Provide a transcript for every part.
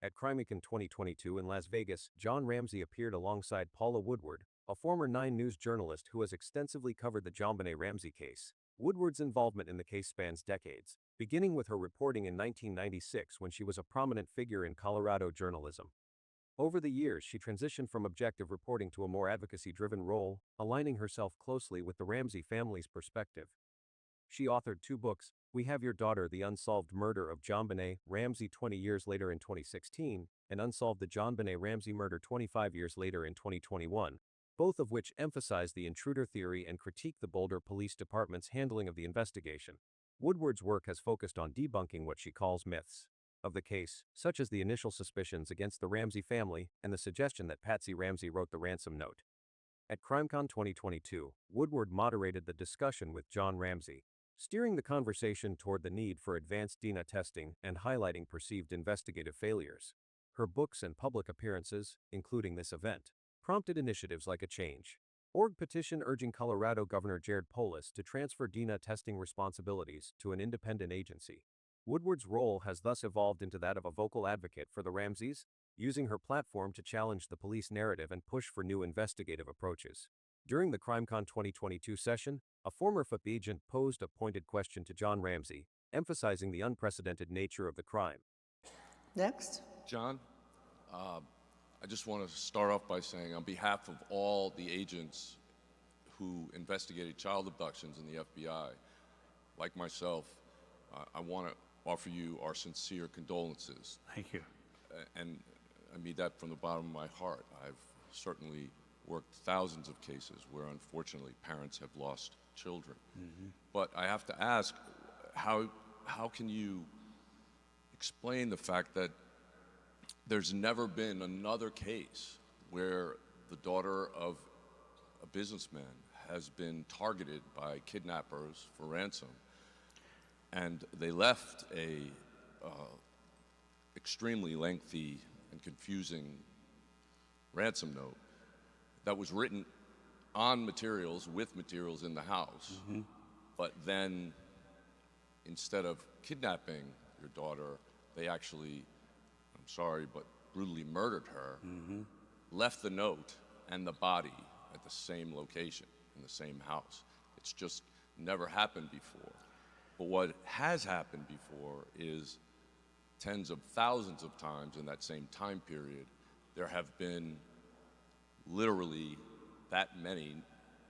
At CrimeCon 2022 in Las Vegas, John Ramsey appeared alongside Paula Woodward, a former 9 News journalist who has extensively covered the JonBenét Ramsey case. Woodward's involvement in the case spans decades, beginning with her reporting in 1996 when she was a prominent figure in Colorado journalism. Over the years, she transitioned from objective reporting to a more advocacy-driven role, aligning herself closely with the Ramsey family's perspective. She authored 2 books, We Have Your Daughter, The Unsolved Murder of JonBenét Ramsey 20 years later in 2016, and Unsolved, The JonBenét Ramsey Murder 25 years later in 2021, both of which emphasize the intruder theory and critique the Boulder Police Department's handling of the investigation. Woodward's work has focused on debunking what she calls myths of the case, such as the initial suspicions against the Ramsey family and the suggestion that Patsy Ramsey wrote the ransom note. At CrimeCon 2022, Woodward moderated the discussion with John Ramsey, steering the conversation toward the need for advanced DNA testing and highlighting perceived investigative failures. Her books and public appearances, including this event, prompted initiatives like a Change.org petition urging Colorado Governor Jared Polis to transfer DNA testing responsibilities to an independent agency. Woodward's role has thus evolved into that of a vocal advocate for the Ramseys, using her platform to challenge the police narrative and push for new investigative approaches. During the CrimeCon 2022 session, a former FIP agent posed a pointed question to John Ramsey, emphasizing the unprecedented nature of the crime. Next. John, I just want to start off by saying, on behalf of all the agents who investigated child abductions in the FBI, like myself, I want to offer you our sincere condolences. Thank you. And I mean that from the bottom of my heart. I've certainly worked thousands of cases where, unfortunately, parents have lost children. But I have to ask, how can you explain the fact that there's never been another case where the daughter of a businessman has been targeted by kidnappers for ransom, and they left a extremely lengthy and confusing ransom note that was written on materials, with materials in the house, but then instead of kidnapping your daughter, they actually, I'm sorry, but brutally murdered her, left the note and the body at the same location, in the same house. It's just never happened before. But what has happened before is tens of thousands of times in that same time period, there have been literally that many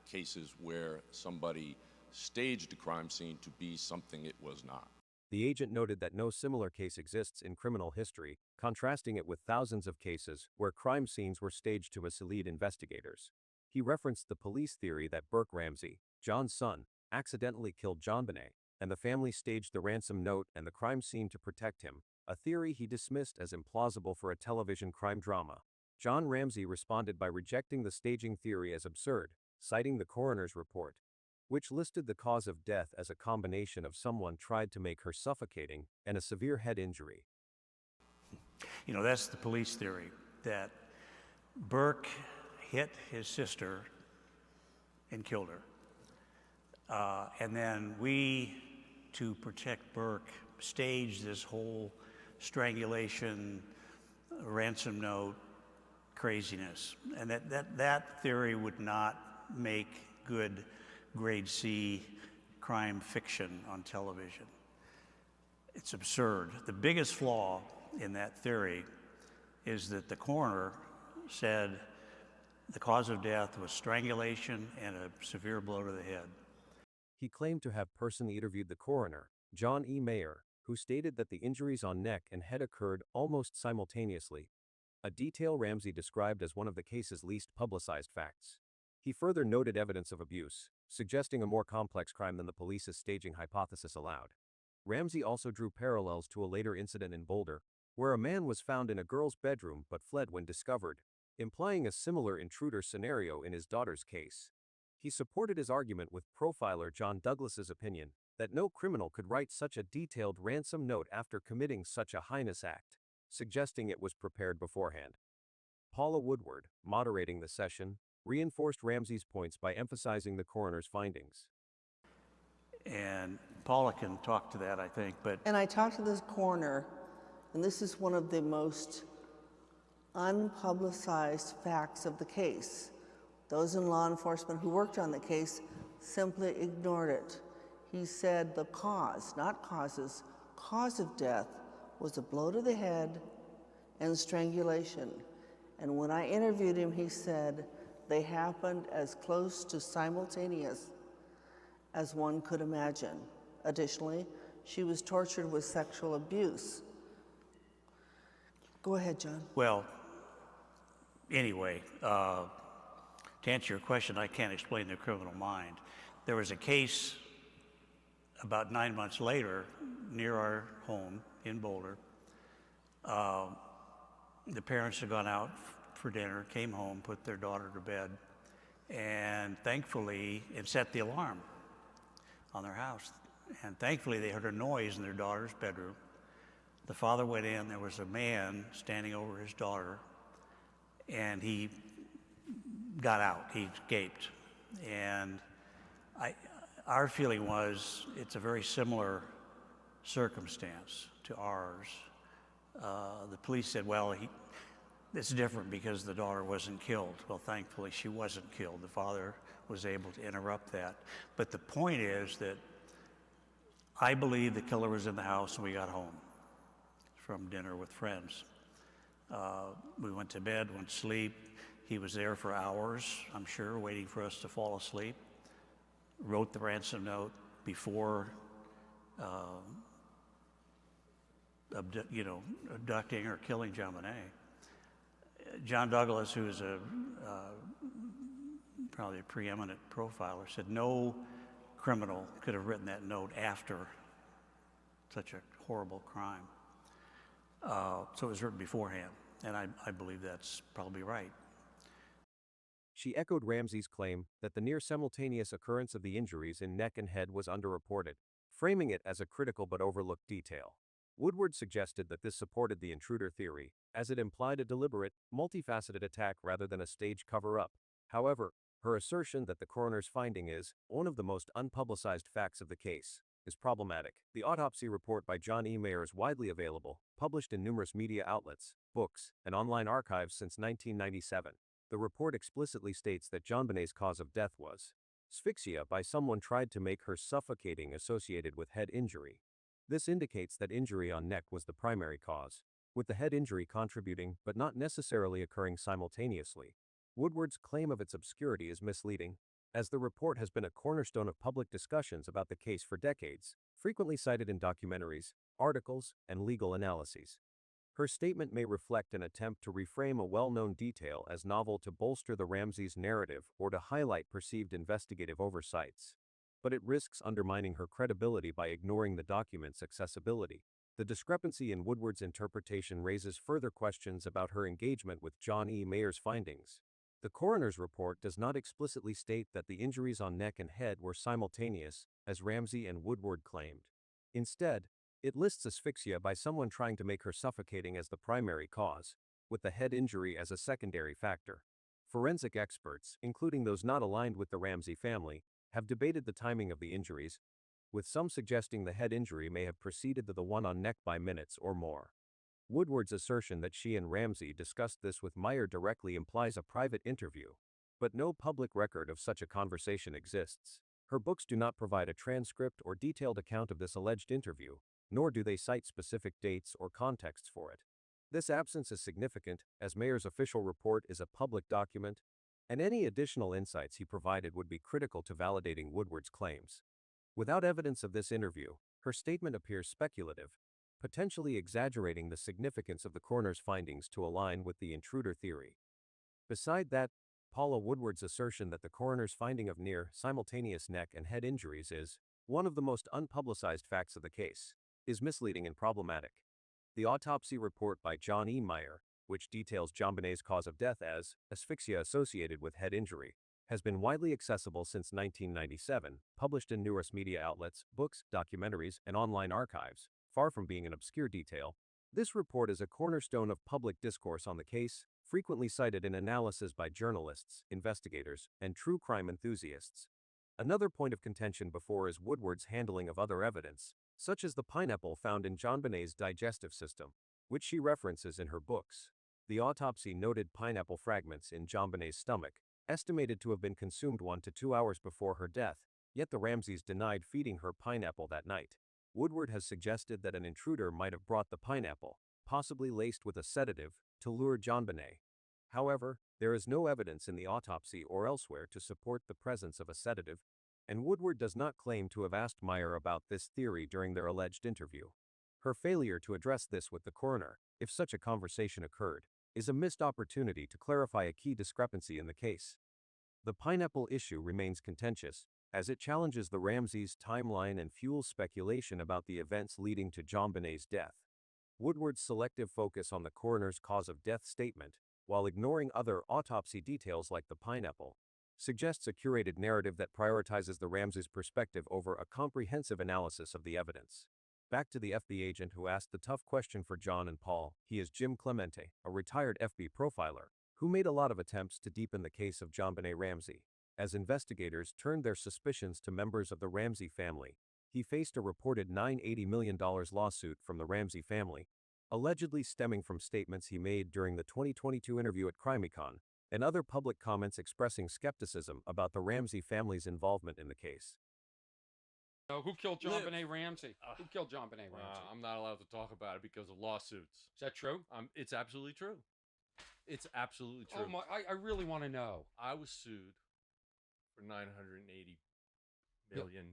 cases where somebody staged a crime scene to be something it was not. The agent noted that no similar case exists in criminal history, contrasting it with thousands of cases where crime scenes were staged to mislead investigators. He referenced the police theory that Burke Ramsey, John's son, accidentally killed JonBenét, and the family staged the ransom note and the crime scene to protect him, a theory he dismissed as implausible for a television crime drama. John Ramsey responded by rejecting the staging theory as absurd, citing the coroner's report, which listed the cause of death as a combination of someone tried to make her suffocating and a severe head injury. You know, that's the police theory, that Burke hit his sister and killed her. And then we, to protect Burke, staged this whole strangulation, ransom note craziness. And that theory would not make good grade C crime fiction on television. It's absurd. The biggest flaw in that theory is that the coroner said the cause of death was strangulation and a severe blow to the head. He claimed to have personally interviewed the coroner, John E. Mayer, who stated that the injuries on neck and head occurred almost simultaneously, a detail Ramsey described as one of the case's least publicized facts. He further noted evidence of abuse, suggesting a more complex crime than the police's staging hypothesis allowed. Ramsey also drew parallels to a later incident in Boulder, where a man was found in a girl's bedroom but fled when discovered, implying a similar intruder scenario in his daughter's case. He supported his argument with profiler John Douglas's opinion that no criminal could write such a detailed ransom note after committing such a heinous act, suggesting it was prepared beforehand. Paula Woodward, moderating the session, reinforced Ramsey's points by emphasizing the coroner's findings. And Paula can talk to that, I think, but... And I talked to this coroner and this is one of the most unpublicized facts of the case. Those in law enforcement who worked on the case simply ignored it. He said the cause, not causes, cause of death was a blow to the head and strangulation. And when I interviewed him, he said they happened as close to simultaneous as one could imagine. Additionally, she was tortured with sexual abuse. Go ahead, John. Well, anyway, to answer your question, I can't explain the criminal mind. There was a case about 9 months later near our home in Boulder. The parents had gone out for dinner, came home, put their daughter to bed, and thankfully, it set the alarm on their house. And thankfully, they heard a noise in their daughter's bedroom. The father went in, there was a man standing over his daughter, and he got out, he escaped. And our feeling was it's a very similar circumstance to ours. The police said, well, it's different because the daughter wasn't killed. Well, thankfully, she wasn't killed. The father was able to interrupt that. But the point is that I believe the killer was in the house when we got home from dinner with friends. We went to bed, went to sleep. He was there for hours, I'm sure, waiting for us to fall asleep. Wrote the ransom note before, abducting or killing JonBenét. John Douglas, who is probably a preeminent profiler, said no criminal could have written that note after such a horrible crime. So it was written beforehand, and I believe that's probably right. She echoed Ramsey's claim that the near-simultaneous occurrence of the injuries in neck and head was underreported, framing it as a critical but overlooked detail. Woodward suggested that this supported the intruder theory, as it implied a deliberate, multifaceted attack rather than a staged cover-up. However, her assertion that the coroner's finding is one of the most unpublicized facts of the case is problematic. The autopsy report by John E. Mayer is widely available, published in numerous media outlets, books, and online archives since 1997. The report explicitly states that JonBenét's cause of death was asphyxia by someone tried to make her suffocating associated with head injury. This indicates that injury on neck was the primary cause, with the head injury contributing but not necessarily occurring simultaneously. Woodward's claim of its obscurity is misleading, as the report has been a cornerstone of public discussions about the case for decades, frequently cited in documentaries, articles, and legal analyses. Her statement may reflect an attempt to reframe a well-known detail as novel to bolster the Ramseys' narrative or to highlight perceived investigative oversights, but it risks undermining her credibility by ignoring the document's accessibility. The discrepancy in Woodward's interpretation raises further questions about her engagement with John E. Mayer's findings. The coroner's report does not explicitly state that the injuries on neck and head were simultaneous, as Ramsey and Woodward claimed. Instead, it lists asphyxia by someone trying to make her suffocating as the primary cause, with the head injury as a secondary factor. Forensic experts, including those not aligned with the Ramsey family, have debated the timing of the injuries, with some suggesting the head injury may have preceded the one on neck by minutes or more. Woodward's assertion that she and Ramsey discussed this with Mayer directly implies a private interview, but no public record of such a conversation exists. Her books do not provide a transcript or detailed account of this alleged interview, nor do they cite specific dates or contexts for it. This absence is significant, as Mayer's official report is a public document, and any additional insights he provided would be critical to validating Woodward's claims. Without evidence of this interview, her statement appears speculative, potentially exaggerating the significance of the coroner's findings to align with the intruder theory. Beside that, Paula Woodward's assertion that the coroner's finding of near-simultaneous neck and head injuries is one of the most unpublicized facts of the case is misleading and problematic. The autopsy report by John E. Mayer, which details JonBenét's cause of death as asphyxia associated with head injury, has been widely accessible since 1997, published in numerous media outlets, books, documentaries, and online archives. Far from being an obscure detail, this report is a cornerstone of public discourse on the case, frequently cited in analysis by journalists, investigators, and true crime enthusiasts. Another point of contention before is Woodward's handling of other evidence, such as the pineapple found in JonBenét's digestive system. which she references in her books. The autopsy noted pineapple fragments in JonBenét's stomach, estimated to have been consumed 1 to 2 hours before her death, yet the Ramseys denied feeding her pineapple that night. Woodward has suggested that an intruder might have brought the pineapple, possibly laced with a sedative, to lure JonBenét. However, there is no evidence in the autopsy or elsewhere to support the presence of a sedative, and Woodward does not claim to have asked Meyer about this theory during their alleged interview. Her failure to address this with the coroner, if such a conversation occurred, is a missed opportunity to clarify a key discrepancy in the case. The pineapple issue remains contentious, as it challenges the Ramseys' timeline and fuels speculation about the events leading to JonBenét's death. Woodward's selective focus on the coroner's cause of death statement, while ignoring other autopsy details like the pineapple, suggests a curated narrative that prioritizes the Ramseys' perspective over a comprehensive analysis of the evidence. Back to the FBI agent who asked the tough question for John and Paul. He is Jim Clemente, a retired FBI profiler, who made a lot of attempts to deepen the case of JonBenét Ramsey. As investigators turned their suspicions to members of the Ramsey family, he faced a reported $980 million lawsuit from the Ramsey family, allegedly stemming from statements he made during the 2022 interview at CrimeCon and other public comments expressing skepticism about the Ramsey family's involvement in the case. Who killed JonBenét Ramsey? Who killed JonBenét Ramsey? I'm not allowed to talk about it because of lawsuits. Is that true? It's absolutely true. It's absolutely true. Oh my! I really want to know. I was sued for $980 million.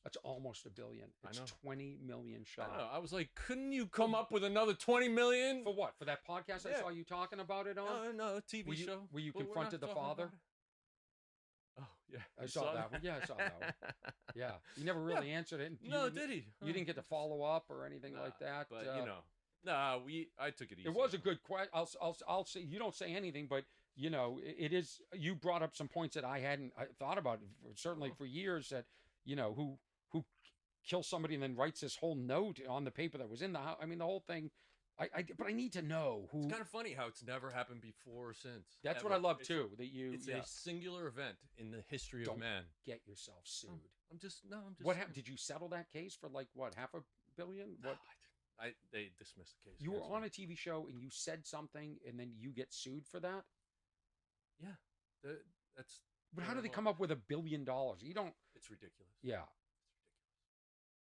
That's almost $1 billion. It's I know. 20 million shy. I know. I was like, couldn't you come up with another 20 million? For what? For that podcast I Yeah. saw you talking about it on? No, TV show. Were you But we're not confronted the talking father? about it. Oh, yeah. I You saw that one. Yeah, I saw that one. Yeah, he never really answered it. No, did he? You didn't get to follow up or anything like that. But I took it easy. It was a good question. I'll say you don't say anything, but it is. You brought up some points that I hadn't thought about certainly for years. That who kills somebody and then writes this whole note on the paper that was in the house. I mean, the whole thing. But I need to know who. It's kind of funny how it's never happened before or since. That's ever. what I love It's- too. That you. It's a singular event in the history Don't of man. get yourself sued. I'm just. What happened? Did you settle that case for like what, $500 million? What? They dismissed the case. You were against on me. a TV show and you said something and then you get sued for that? Yeah, that's. But how do they come up with $1 billion? You don't. It's ridiculous. Yeah.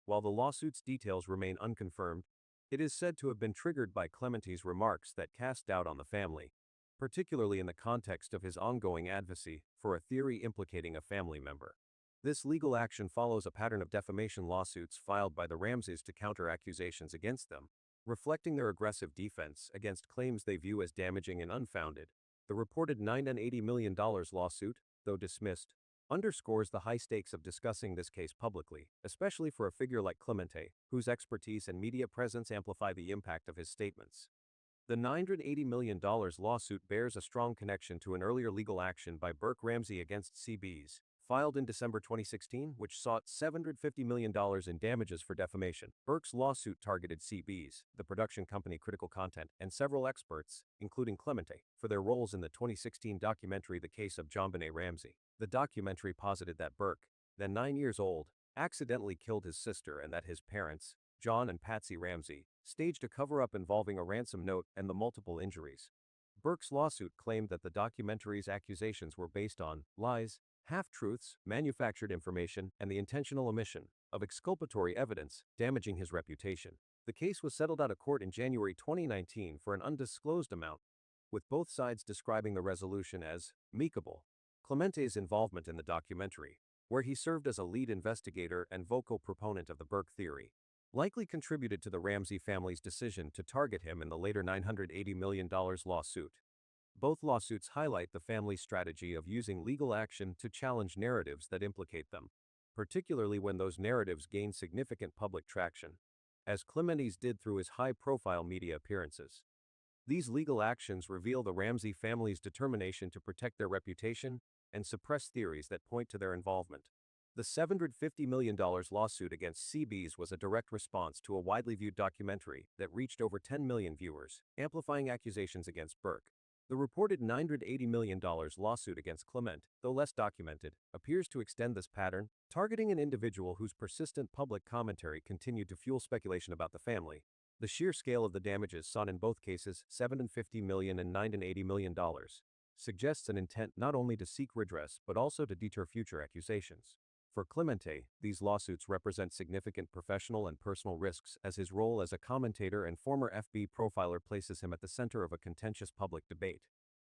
While the lawsuit's details remain unconfirmed, it is said to have been triggered by Clemente's remarks that cast doubt on the family, particularly in the context of his ongoing advocacy for a theory implicating a family member. This legal action follows a pattern of defamation lawsuits filed by the Ramseys to counter accusations against them, reflecting their aggressive defense against claims they view as damaging and unfounded. The reported $980 million lawsuit, though dismissed, underscores the high stakes of discussing this case publicly, especially for a figure like Clemente, whose expertise and media presence amplify the impact of his statements. The $980 million lawsuit bears a strong connection to an earlier legal action by Burke Ramsey against CBs, filed in December 2016, which sought $750 million in damages for defamation. Burke's lawsuit targeted CBs, the production company Critical Content, and several experts, including Clemente, for their roles in the 2016 documentary The Case of JonBenét Ramsey. The documentary posited that Burke, then 9 years old, accidentally killed his sister and that his parents, John and Patsy Ramsey, staged a cover-up involving a ransom note and the multiple injuries. Burke's lawsuit claimed that the documentary's accusations were based on lies, half-truths, manufactured information, and the intentional omission of exculpatory evidence, damaging his reputation. The case was settled out of court in January 2019 for an undisclosed amount, with both sides describing the resolution as amicable. Clemente's involvement in the documentary, where he served as a lead investigator and vocal proponent of the Burke theory, likely contributed to the Ramsey family's decision to target him in the later $980 million lawsuit. Both lawsuits highlight the family's strategy of using legal action to challenge narratives that implicate them, particularly when those narratives gain significant public traction, as Clemente's did through his high-profile media appearances. These legal actions reveal the Ramsey family's determination to protect their reputation and suppress theories that point to their involvement. The $750 million lawsuit against CBs was a direct response to a widely viewed documentary that reached over 10 million viewers, amplifying accusations against Burke. The reported $980 million lawsuit against Clemente, though less documented, appears to extend this pattern, targeting an individual whose persistent public commentary continued to fuel speculation about the family. The sheer scale of the damages sought in both cases, $750 million and $980 million, suggests an intent not only to seek redress but also to deter future accusations. For Clemente, these lawsuits represent significant professional and personal risks as his role as a commentator and former FB profiler places him at the center of a contentious public debate.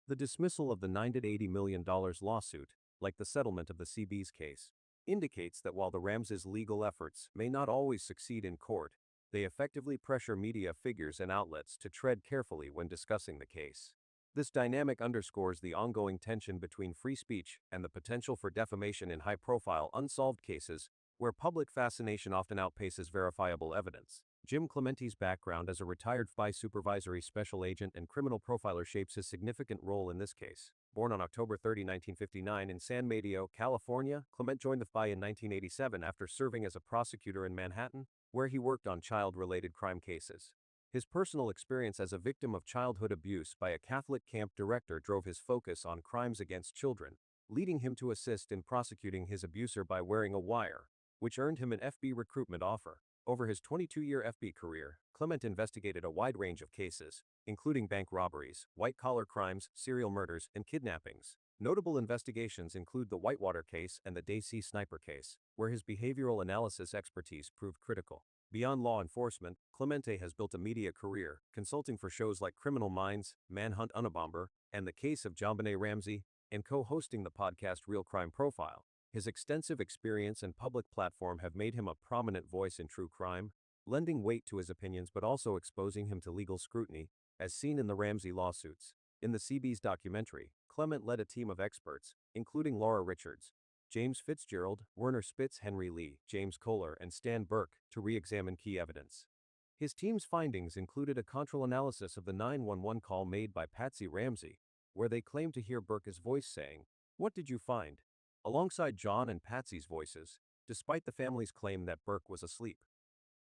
The dismissal of the $980 million lawsuit, like the settlement of the CB's case, indicates that while the Ramseys' legal efforts may not always succeed in court, they effectively pressure media figures and outlets to tread carefully when discussing the case. This dynamic underscores the ongoing tension between free speech and the potential for defamation in high-profile, unsolved cases where public fascination often outpaces verifiable evidence. Jim Clemente's background as a retired FBI supervisory special agent and criminal profiler shapes his significant role in this case. Born on October 30, 1959 in San Mateo, California, Clemente joined the FBI in 1987 after serving as a prosecutor in Manhattan, where he worked on child-related crime cases. His personal experience as a victim of childhood abuse by a Catholic camp director drove his focus on crimes against children, leading him to assist in prosecuting his abuser by wearing a wire, which earned him an FBI recruitment offer. Over his 22-year FBI career, Clemente investigated a wide range of cases, including bank robberies, white-collar crimes, serial murders, and kidnappings. Notable investigations include the Whitewater case and the Day-C sniper case, where his behavioral analysis expertise proved critical. Beyond law enforcement, Clemente has built a media career, consulting for shows like Criminal Minds, Manhunt Unabomber, and The Case of JonBenét Ramsey, and co-hosting the podcast Real Crime Profile. His extensive experience and public platform have made him a prominent voice in true crime, lending weight to his opinions but also exposing him to legal scrutiny, as seen in the Ramsey lawsuits. In the CB's documentary, Clemente led a team of experts, including Laura Richards, James Fitzgerald, Werner Spitz, Henry Lee, James Kohler, and Stan Burke, to re-examine key evidence. His team's findings included a control analysis of the 911 call made by Patsy Ramsey, where they claimed to hear Burke's voice saying, "What did you find?" alongside John and Patsy's voices, despite the family's claim that Burke was asleep.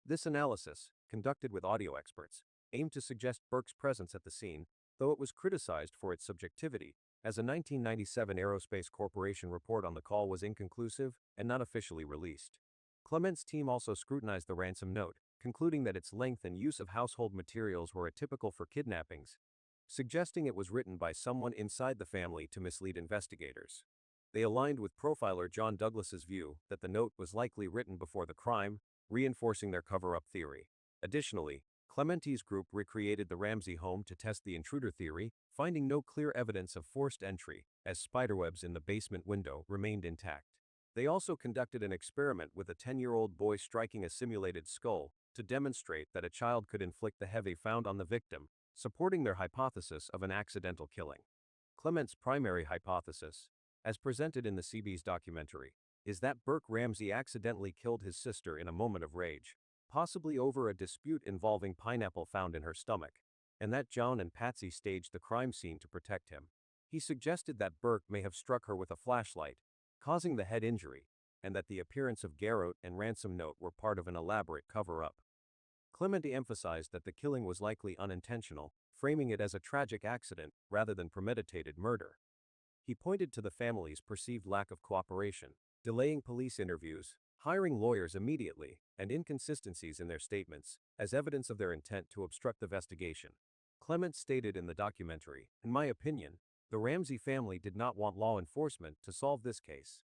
This analysis, conducted with audio experts, aimed to suggest Burke's presence at the scene, though it was criticized for its subjectivity, as a 1997 Aerospace Corporation report on the call was inconclusive and not officially released. Clemente's team also scrutinized the ransom note, concluding that its length and use of household materials were atypical for kidnappings, suggesting it was written by someone inside the family to mislead investigators. They aligned with profiler John Douglas's view that the note was likely written before the crime, reinforcing their cover-up theory. Additionally, Clemente's group recreated the Ramsey home to test the intruder theory, finding no clear evidence of forced entry, as spiderwebs in the basement window remained intact. They also conducted an experiment with a 10-year-old boy striking a simulated skull to demonstrate that a child could inflict the heavy found on the victim, supporting their hypothesis of an accidental killing. Clemente's primary hypothesis, as presented in the CB's documentary, is that Burke Ramsey accidentally killed his sister in a moment of rage, possibly over a dispute involving pineapple found in her stomach, and that John and Patsy staged the crime scene to protect him. He suggested that Burke may have struck her with a flashlight, causing the head injury, and that the appearance of garrote and ransom note were part of an elaborate cover-up. Clemente emphasized that the killing was likely unintentional, framing it as a tragic accident rather than premeditated murder. He pointed to the family's perceived lack of cooperation, delaying police interviews, hiring lawyers immediately, and inconsistencies in their statements as evidence of their intent to obstruct the investigation. Clemente stated in the documentary, "In my opinion, the Ramsey family did not want law enforcement to solve this case,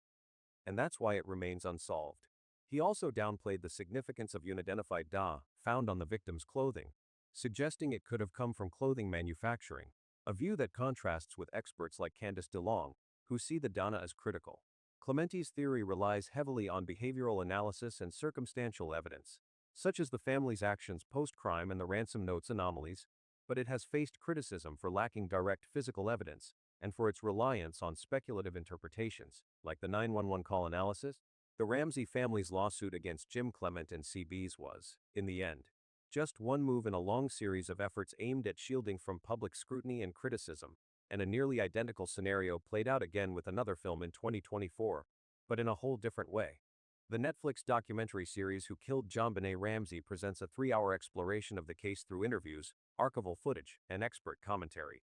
and that's why it remains unsolved." He also downplayed the significance of unidentified dye found on the victim's clothing, suggesting it could have come from clothing manufacturing, a view that contrasts with experts like Candice DeLong, who see the dye as critical. Clemente's theory relies heavily on behavioral analysis and circumstantial evidence, such as the family's actions post-crime and the ransom note's anomalies, but it has faced criticism for lacking direct physical evidence and for its reliance on speculative interpretations, like the 911 call analysis. The Ramsey family's lawsuit against Jim Clemente and CB's was, in the end, just one move in a long series of efforts aimed at shielding from public scrutiny and criticism, and a nearly identical scenario played out again with another film in 2024, but in a whole different way. The Netflix documentary series Who Killed JonBenét Ramsey presents a 3-hour exploration of the case through interviews, archival footage, and expert commentary.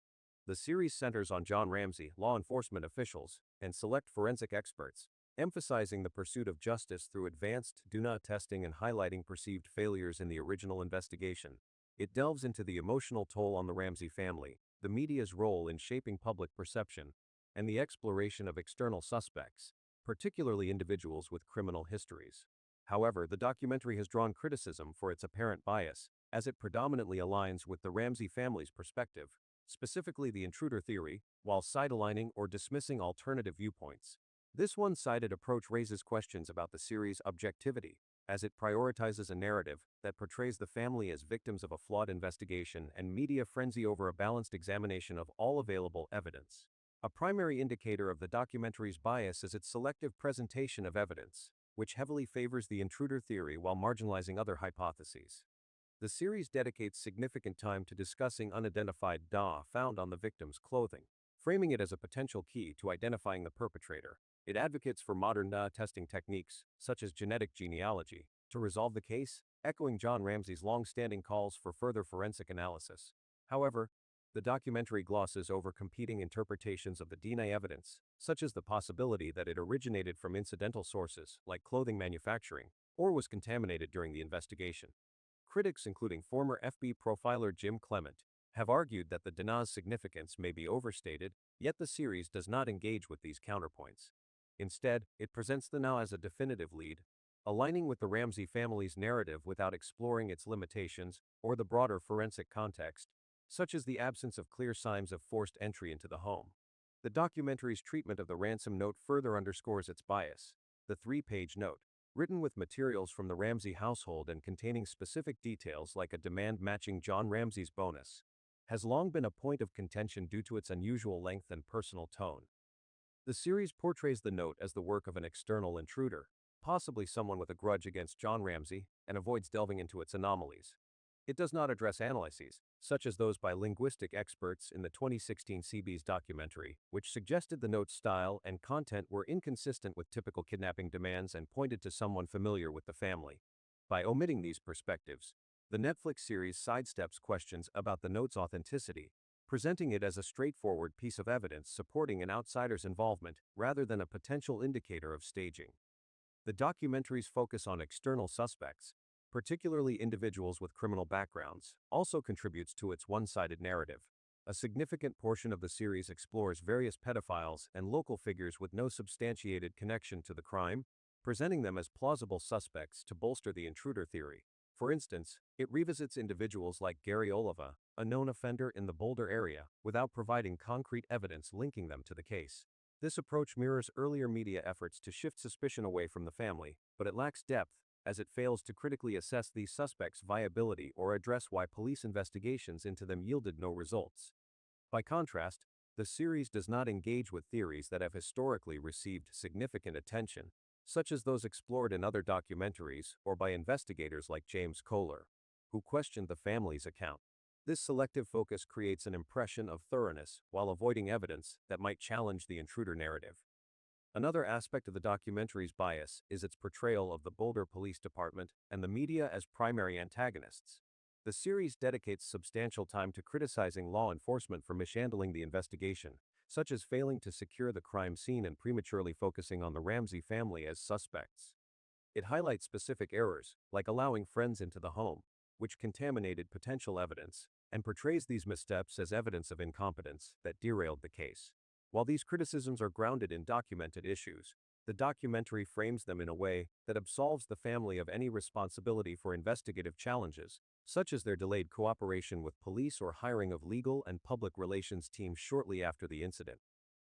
The series centers on John Ramsey, law enforcement officials, and select forensic experts, emphasizing the pursuit of justice through advanced DNA testing and highlighting perceived failures in the original investigation. It delves into the emotional toll on the Ramsey family, the media's role in shaping public perception, and the exploration of external suspects, particularly individuals with criminal histories. However, the documentary has drawn criticism for its apparent bias, as it predominantly aligns with the Ramsey family's perspective, specifically the intruder theory, while sidelining or dismissing alternative viewpoints. This one-sided approach raises questions about the series' objectivity, as it prioritizes a narrative that portrays the family as victims of a flawed investigation and media frenzy over a balanced examination of all available evidence. A primary indicator of the documentary's bias is its selective presentation of evidence, which heavily favors the intruder theory while marginalizing other hypotheses. The series dedicates significant time to discussing unidentified dye found on the victim's clothing, framing it as a potential key to identifying the perpetrator. It advocates for modern dye testing techniques, such as genetic genealogy, to resolve the case, echoing John Ramsey's long-standing calls for further forensic analysis. However, the documentary glosses over competing interpretations of the DNA evidence, such as the possibility that it originated from incidental sources, like clothing manufacturing, or was contaminated during the investigation. Critics, including former FBI profiler Jim Clemente, have argued that the DNA's significance may be overstated, yet the series does not engage with these counterpoints. Instead, it presents the DNA as a definitive lead, aligning with the Ramsey family's narrative without exploring its limitations or the broader forensic context, such as the absence of clear signs of forced entry into the home. The documentary's treatment of the ransom note further underscores its bias. The three-page note, written with materials from the Ramsey household and containing specific details like a demand matching John Ramsey's bonus, has long been a point of contention due to its unusual length and personal tone. The series portrays the note as the work of an external intruder, possibly someone with a grudge against John Ramsey, and avoids delving into its anomalies. It does not address analyses, such as those by linguistic experts in the 2016 CBS documentary, which suggested the note's style and content were inconsistent with typical kidnapping demands and pointed to someone familiar with the family. By omitting these perspectives, the Netflix series sidesteps questions about the note's authenticity, presenting it as a straightforward piece of evidence supporting an outsider's involvement rather than a potential indicator of staging. The documentary's focus on external suspects, particularly individuals with criminal backgrounds, also contributes to its one-sided narrative. A significant portion of the series explores various pedophiles and local figures with no substantiated connection to the crime, presenting them as plausible suspects to bolster the intruder theory. For instance, it revisits individuals like Gary Oliva, a known offender in the Boulder area, without providing concrete evidence linking them to the case. This approach mirrors earlier media efforts to shift suspicion away from the family, but it lacks depth, as it fails to critically assess these suspects' viability or address why police investigations into them yielded no results. By contrast, the series does not engage with theories that have historically received significant attention, such as those explored in other documentaries or by investigators like James Kohler, who questioned the family's account. This selective focus creates an impression of thoroughness while avoiding evidence that might challenge the intruder narrative. Another aspect of the documentary's bias is its portrayal of the Boulder Police Department and the media as primary antagonists. The series dedicates substantial time to criticizing law enforcement for mishandling the investigation, such as failing to secure the crime scene and prematurely focusing on the Ramsey family as suspects. It highlights specific errors, like allowing friends into the home, which contaminated potential evidence, and portrays these missteps as evidence of incompetence that derailed the case. While these criticisms are grounded in documented issues, the documentary frames them in a way that absolves the family of any responsibility for investigative challenges, such as their delayed cooperation with police or hiring of legal and public relations teams shortly after the incident.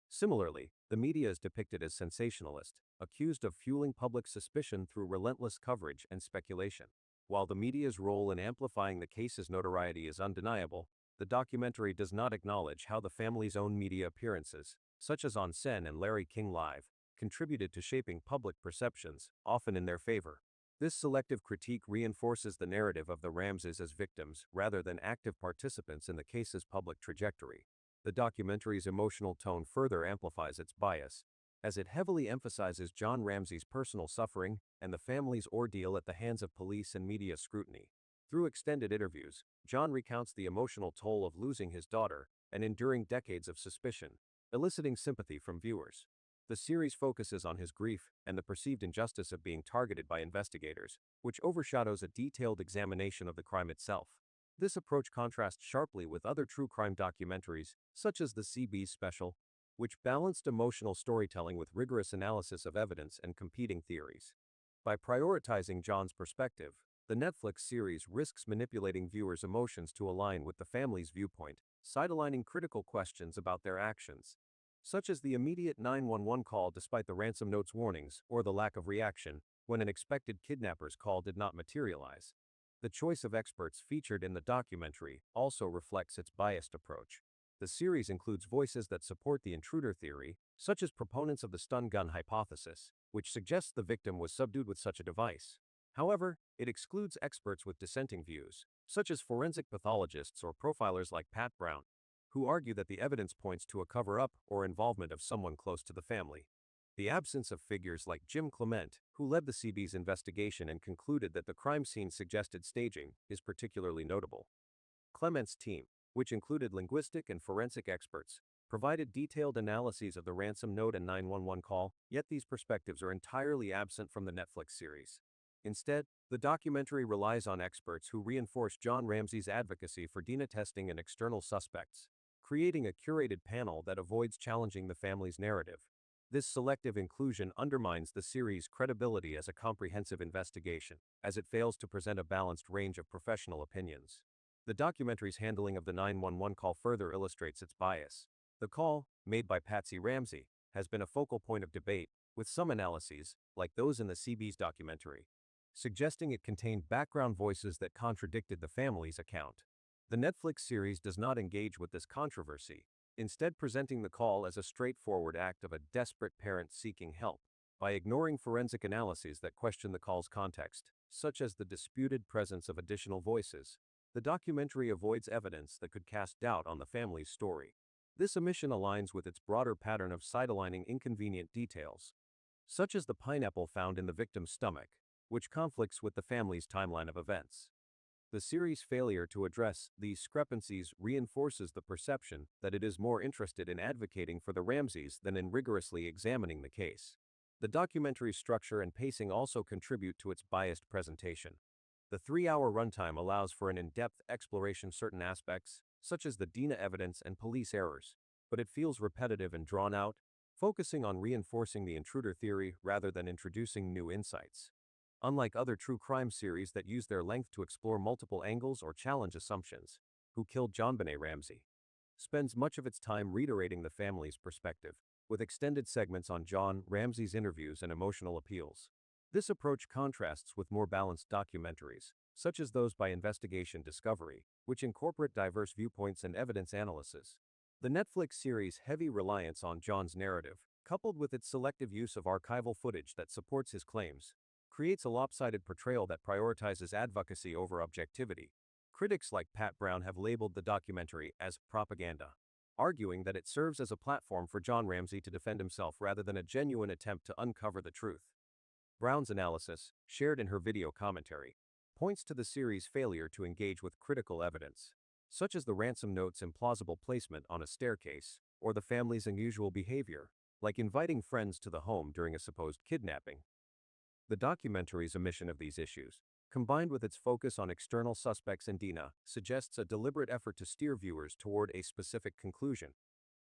Similarly, the media is depicted as sensationalist, accused of fueling public suspicion through relentless coverage and speculation. While the media's role in amplifying the case's notoriety is undeniable, the documentary does not acknowledge how the family's own media appearances, such as on Sen and Larry King Live, contributed to shaping public perceptions, often in their favor. This selective critique reinforces the narrative of the Ramseys as victims rather than active participants in the case's public trajectory. The documentary's emotional tone further amplifies its bias, as it heavily emphasizes John Ramsey's personal suffering and the family's ordeal at the hands of police and media scrutiny. Through extended interviews, John recounts the emotional toll of losing his daughter and enduring decades of suspicion, eliciting sympathy from viewers. The series focuses on his grief and the perceived injustice of being targeted by investigators, which overshadows a detailed examination of the crime itself. This approach contrasts sharply with other true crime documentaries, such as the CB's special, which balanced emotional storytelling with rigorous analysis of evidence and competing theories. By prioritizing John's perspective, the Netflix series risks manipulating viewers' emotions to align with the family's viewpoint, sidelining critical questions about their actions, such as the immediate 911 call despite the ransom note's warnings or the lack of reaction when an expected kidnapper's call did not materialize. The choice of experts featured in the documentary also reflects its biased approach. The series includes voices that support the intruder theory, such as proponents of the stun gun hypothesis, which suggests the victim was subdued with such a device. However, it excludes experts with dissenting views, such as forensic pathologists or profilers like Pat Brown, who argue that the evidence points to a cover-up or involvement of someone close to the family. The absence of figures like Jim Clemente, who led the CB's investigation and concluded that the crime scene suggested staging, is particularly notable. Clemente's team, which included linguistic and forensic experts, provided detailed analyses of the ransom note and 911 call, yet these perspectives are entirely absent from the Netflix series. Instead, the documentary relies on experts who reinforce John Ramsey's advocacy for DNA testing and external suspects, creating a curated panel that avoids challenging the family's narrative. This selective inclusion undermines the series' credibility as a comprehensive investigation, as it fails to present a balanced range of professional opinions. The documentary's handling of the 911 call further illustrates its bias. The call, made by Patsy Ramsey, has been a focal point of debate, with some analyses, like those in the CB's documentary, suggesting it contained background voices that contradicted the family's account. The Netflix series does not engage with this controversy, instead presenting the call as a straightforward act of a desperate parent seeking help. By ignoring forensic analyses that question the call's context, such as the disputed presence of additional voices, the documentary avoids evidence that could cast doubt on the family's story. This omission aligns with its broader pattern of sidelining inconvenient details, such as the pineapple found in the victim's stomach, which conflicts with the family's timeline of events. The series' failure to address these discrepancies reinforces the perception that it is more interested in advocating for the Ramseys than in rigorously examining the case. The documentary's structure and pacing also contribute to its biased presentation. The 3-hour runtime allows for an in-depth exploration of certain aspects, such as the DNA evidence and police errors, but it feels repetitive and drawn out, focusing on reinforcing the intruder theory rather than introducing new insights. Unlike other true crime series that use their length to explore multiple angles or challenge assumptions, Who Killed JonBenét Ramsey spends much of its time reiterating the family's perspective, with extended segments on John Ramsey's interviews and emotional appeals. This approach contrasts with more balanced documentaries, such as those by Investigation Discovery, which incorporate diverse viewpoints and evidence analysis. The Netflix series' heavy reliance on John's narrative, coupled with its selective use of archival footage that supports his claims, creates a lopsided portrayal that prioritizes advocacy over objectivity. Critics like Pat Brown have labeled the documentary as propaganda, arguing that it serves as a platform for John Ramsey to defend himself rather than a genuine attempt to uncover the truth. Brown's analysis, shared in her video commentary, points to the series' failure to engage with critical evidence, such as the ransom note's implausible placement on a staircase, or the family's unusual behavior, like inviting friends to the home during a supposed kidnapping. The documentary's omission of these issues, combined with its focus on external suspects and DNA, suggests a deliberate effort to steer viewers toward a specific conclusion.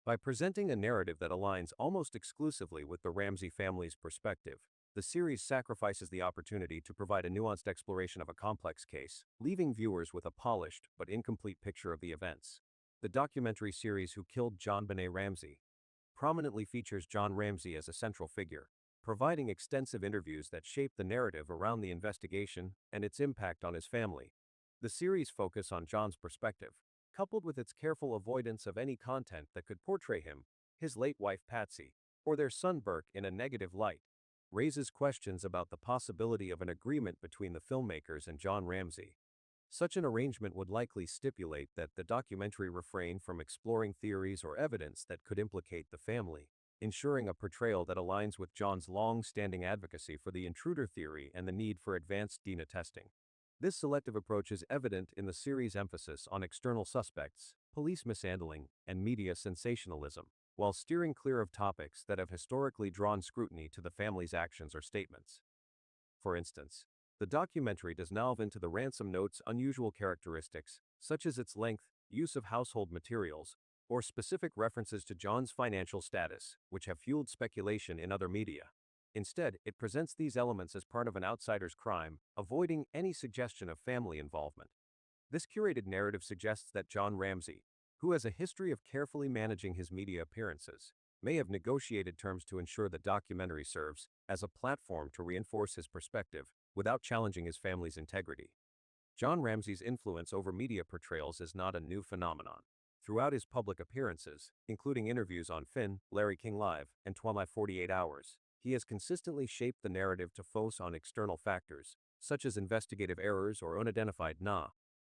By presenting a narrative that aligns almost exclusively with the Ramsey family's perspective, the series sacrifices the opportunity to provide a nuanced exploration of a complex case, leaving viewers with a polished but incomplete picture of the events. The documentary series Who Killed JonBenét Ramsey prominently features John Ramsey as a central figure, providing extensive interviews that shape the narrative around the investigation and its impact on his family. The series' focus on John's perspective, coupled with its careful avoidance of any content that could portray him, his late wife Patsy, or their son Burke in a negative light, raises questions about the possibility of an agreement between the filmmakers and John Ramsey. Such an arrangement would likely stipulate that the documentary refrain from exploring theories or evidence that could implicate the family, ensuring a portrayal that aligns with John's long-standing advocacy for the intruder theory and the need for advanced DNA testing. This selective approach is evident in the series' emphasis on external suspects, police mishandling, and media sensationalism, while steering clear of topics that have historically drawn scrutiny to the family's actions or statements. For instance, the documentary does delve into the ransom note's unusual characteristics, such as its length, use of household materials, or specific references to John's financial status, which have fueled speculation in other media. Instead, it presents these elements as part of an outsider's crime, avoiding any suggestion of family involvement. This curated narrative suggests that John Ramsey, who has a history of carefully managing his media appearances, may have negotiated terms to ensure the documentary serves as a platform to reinforce his perspective without challenging his family's integrity. John Ramsey's influence over media portrayals is not a new phenomenon. Throughout his public appearances, including interviews on Finn, Larry King Live, and 48 Hours, he has consistently shaped the narrative to focus on external factors, such as investigative errors or unidentified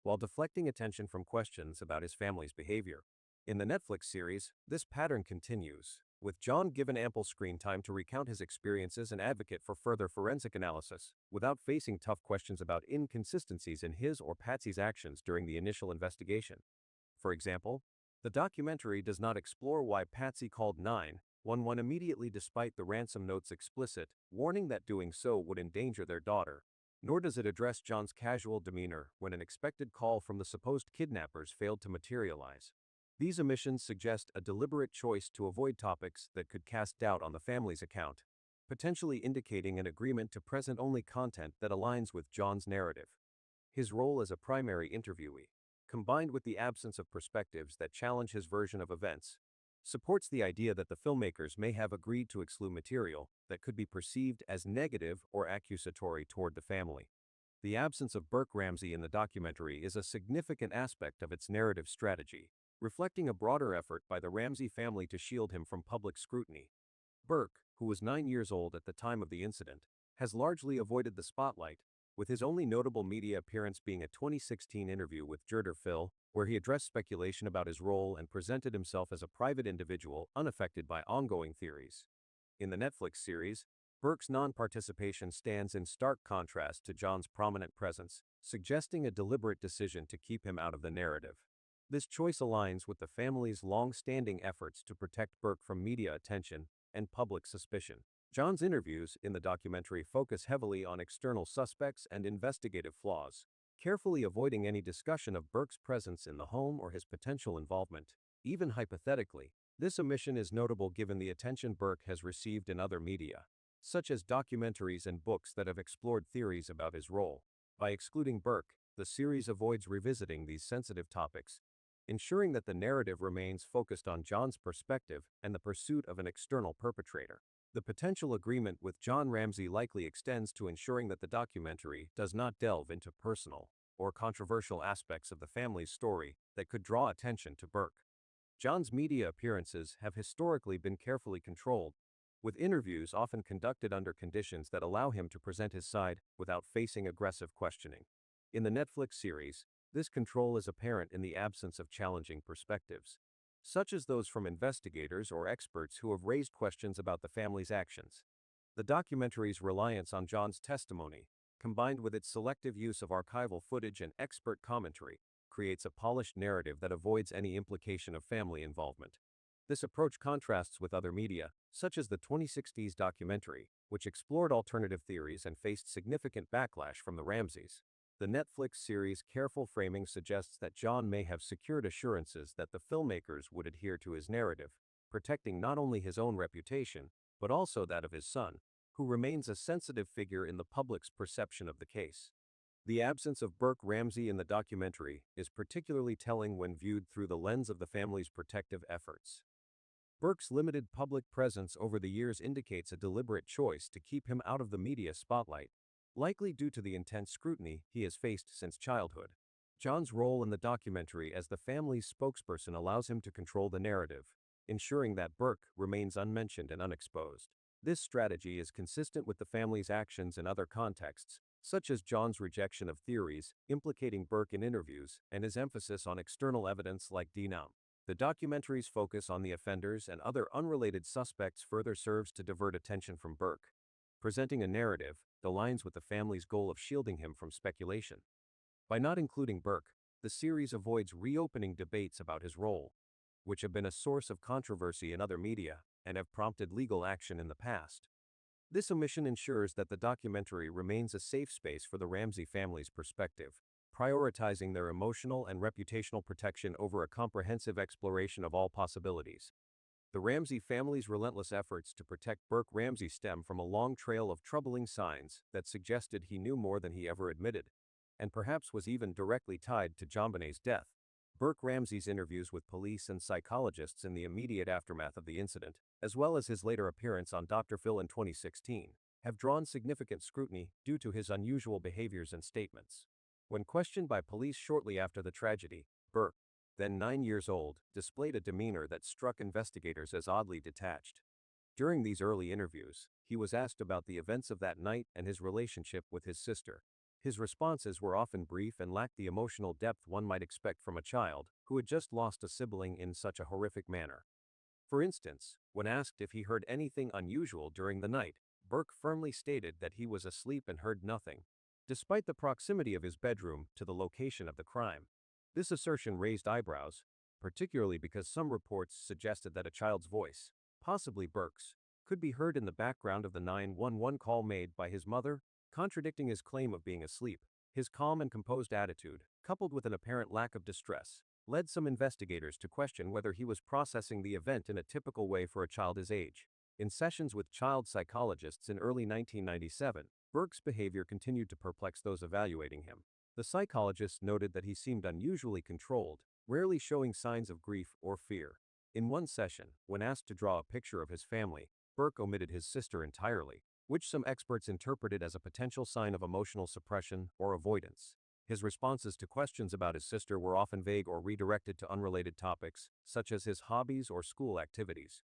while deflecting attention from questions about his family's behavior. In the Netflix series, this pattern continues, with John given ample screen time to recount his experiences and advocate for further forensic analysis, without facing tough questions about inconsistencies in his or Patsy's actions during the initial investigation. For example, the documentary does not explore why Patsy called 911 immediately despite the ransom note's explicit warning that doing so would endanger their daughter, nor does it address John's casual demeanor when an expected call from the supposed kidnappers failed to materialize. These omissions suggest a deliberate choice to avoid topics that could cast doubt on the family's account, potentially indicating an agreement to present only content that aligns with John's narrative. His role as a primary interviewee, combined with the absence of perspectives that challenge his version of events, supports the idea that the filmmakers may have agreed to exclude material that could be perceived as negative or accusatory toward the family. The absence of Burke Ramsey in the documentary is a significant aspect of its narrative strategy, reflecting a broader effort by the Ramsey family to shield him from public scrutiny. Burke, who was 9 years old at the time of the incident, has largely avoided the spotlight, with his only notable media appearance being a 2016 interview with Jurder Phil, where he addressed speculation about his role and presented himself as a private individual unaffected by ongoing theories. In the Netflix series, Burke's non-participation stands in stark contrast to John's prominent presence, suggesting a deliberate decision to keep him out of the narrative. This choice aligns with the family's long-standing efforts to protect Burke from media attention and public suspicion. John's interviews in the documentary focus heavily on external suspects and investigative flaws, carefully avoiding any discussion of Burke's presence in the home or his potential involvement. Even hypothetically, this omission is notable given the attention Burke has received in other media, such as documentaries and books that have explored theories about his role. By excluding Burke, the series avoids revisiting these sensitive topics, ensuring that the narrative remains focused on John's perspective and the pursuit of an external perpetrator. The potential agreement with John Ramsey likely extends to ensuring that the documentary does not delve into personal or controversial aspects of the family's story that could draw attention to Burke. John's media appearances have historically been carefully controlled, with interviews often conducted under conditions that allow him to present his side without facing aggressive questioning. In the Netflix series, this control is apparent in the absence of challenging perspectives, such as those from investigators or experts who have raised questions about the family's actions. The documentary's reliance on John's testimony, combined with its selective use of archival footage and expert commentary, creates a polished narrative that avoids any implication of family involvement. This approach contrasts with other media, such as the 2016 documentary, which explored alternative theories and faced significant backlash from the Ramseys. The Netflix series' careful framing suggests that John may have secured assurances that the filmmakers would adhere to his narrative, protecting not only his own reputation, but also that of his son, who remains a sensitive figure in the public's perception of the case. The absence of Burke Ramsey in the documentary is particularly telling when viewed through the lens of the family's protective efforts. Burke's limited public presence over the years indicates a deliberate choice to keep him out of the media spotlight, likely due to the intense scrutiny he has faced since childhood. John's role in the documentary as the family's spokesperson allows him to control the narrative, ensuring that Burke remains unmentioned and unexposed. This strategy is consistent with the family's actions in other contexts, such as John's rejection of theories implicating Burke in interviews and his emphasis on external evidence like DNA. The documentary's focus on the offenders and other unrelated suspects further serves to divert attention from Burke, presenting a narrative that aligns with the family's goal of shielding him from speculation. By not including Burke, the series avoids reopening debates about his role, which have been a source of controversy in other media and have prompted legal action in the past. This omission ensures that the documentary remains a safe space for the Ramsey family's perspective, prioritizing their emotional and reputational protection over a comprehensive exploration of all possibilities. The Ramsey family's relentless efforts to protect Burke Ramsey stem from a long trail of troubling signs that suggested he knew more than he ever admitted, and perhaps was even directly tied to JonBenét's death. Burke Ramsey's interviews with police and psychologists in the immediate aftermath of the incident, as well as his later appearance on Dr. Phil in 2016, have drawn significant scrutiny due to his unusual behaviors and statements. When questioned by police shortly after the tragedy, Burke, then 9 years old, displayed a demeanor that struck investigators as oddly detached. During these early interviews, he was asked about the events of that night and his relationship with his sister. His responses were often brief and lacked the emotional depth one might expect from a child who had just lost a sibling in such a horrific manner. For instance, when asked if he heard anything unusual during the night, Burke firmly stated that he was asleep and heard nothing, despite the proximity of his bedroom to the location of the crime. This assertion raised eyebrows, particularly because some reports suggested that a child's voice, possibly Burke's, could be heard in the background of the 911 call made by his mother, contradicting his claim of being asleep. His calm and composed attitude, coupled with an apparent lack of distress, led some investigators to question whether he was processing the event in a typical way for a child his age. In sessions with child psychologists in early 1997, Burke's behavior continued to perplex those evaluating him. The psychologists noted that he seemed unusually controlled, rarely showing signs of grief or fear. In one session, when asked to draw a picture of his family, Burke omitted his sister entirely, which some experts interpreted as a potential sign of emotional suppression or avoidance. His responses to questions about his sister were often vague or redirected to unrelated topics, such as his hobbies or school activities.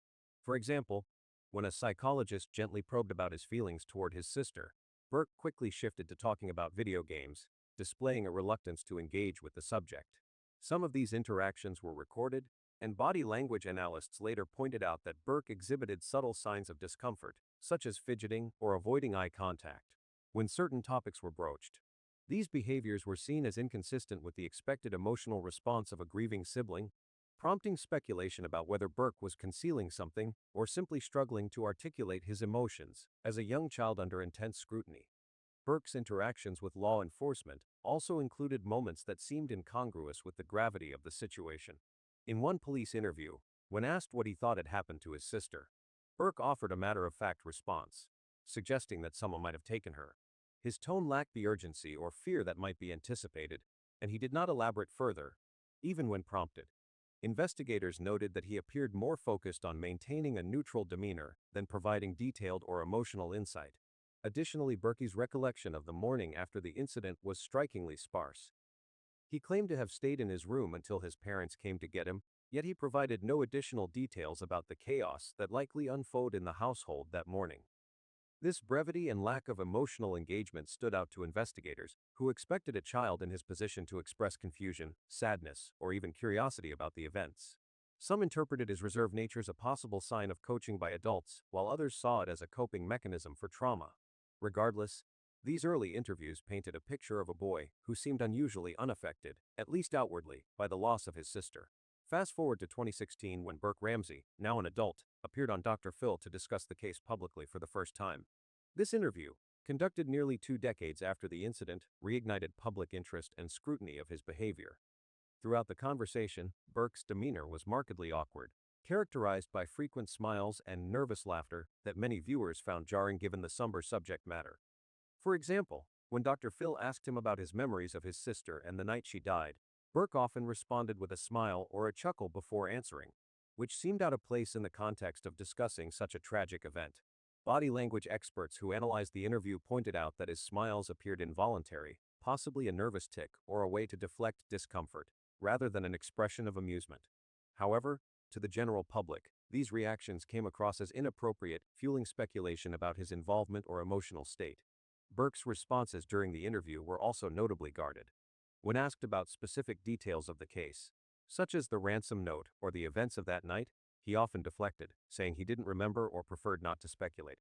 For example, when a psychologist gently probed about his feelings toward his sister, Burke quickly shifted to talking about video games, displaying a reluctance to engage with the subject. Some of these interactions were recorded, and body language analysts later pointed out that Burke exhibited subtle signs of discomfort, such as fidgeting or avoiding eye contact, when certain topics were broached. These behaviors were seen as inconsistent with the expected emotional response of a grieving sibling, prompting speculation about whether Burke was concealing something or simply struggling to articulate his emotions as a young child under intense scrutiny. Burke's interactions with law enforcement also included moments that seemed incongruous with the gravity of the situation. In one police interview, when asked what he thought had happened to his sister, Burke offered a matter-of-fact response, suggesting that someone might have taken her. His tone lacked the urgency or fear that might be anticipated, and he did not elaborate further, even when prompted. Investigators noted that he appeared more focused on maintaining a neutral demeanor than providing detailed or emotional insight. Additionally, Burke's recollection of the morning after the incident was strikingly sparse. He claimed to have stayed in his room until his parents came to get him, yet he provided no additional details about the chaos that likely unfolded in the household that morning. This brevity and lack of emotional engagement stood out to investigators, who expected a child in his position to express confusion, sadness, or even curiosity about the events. Some interpreted his reserved nature as a possible sign of coaching by adults, while others saw it as a coping mechanism for trauma. Regardless, these early interviews painted a picture of a boy who seemed unusually unaffected, at least outwardly, by the loss of his sister. Fast forward to 2016 when Burke Ramsey, now an adult, appeared on Dr. Phil to discuss the case publicly for the first time. This interview, conducted nearly 2 decades after the incident, reignited public interest and scrutiny of his behavior. Throughout the conversation, Burke's demeanor was markedly awkward, characterized by frequent smiles and nervous laughter that many viewers found jarring given the somber subject matter. For example, when Dr. Phil asked him about his memories of his sister and the night she died, Burke often responded with a smile or a chuckle before answering, which seemed out of place in the context of discussing such a tragic event. Body language experts who analyzed the interview pointed out that his smiles appeared involuntary, possibly a nervous tic or a way to deflect discomfort, rather than an expression of amusement. However, to the general public, these reactions came across as inappropriate, fueling speculation about his involvement or emotional state. Burke's responses during the interview were also notably guarded. When asked about specific details of the case, such as the ransom note or the events of that night, he often deflected, saying he didn't remember or preferred not to speculate.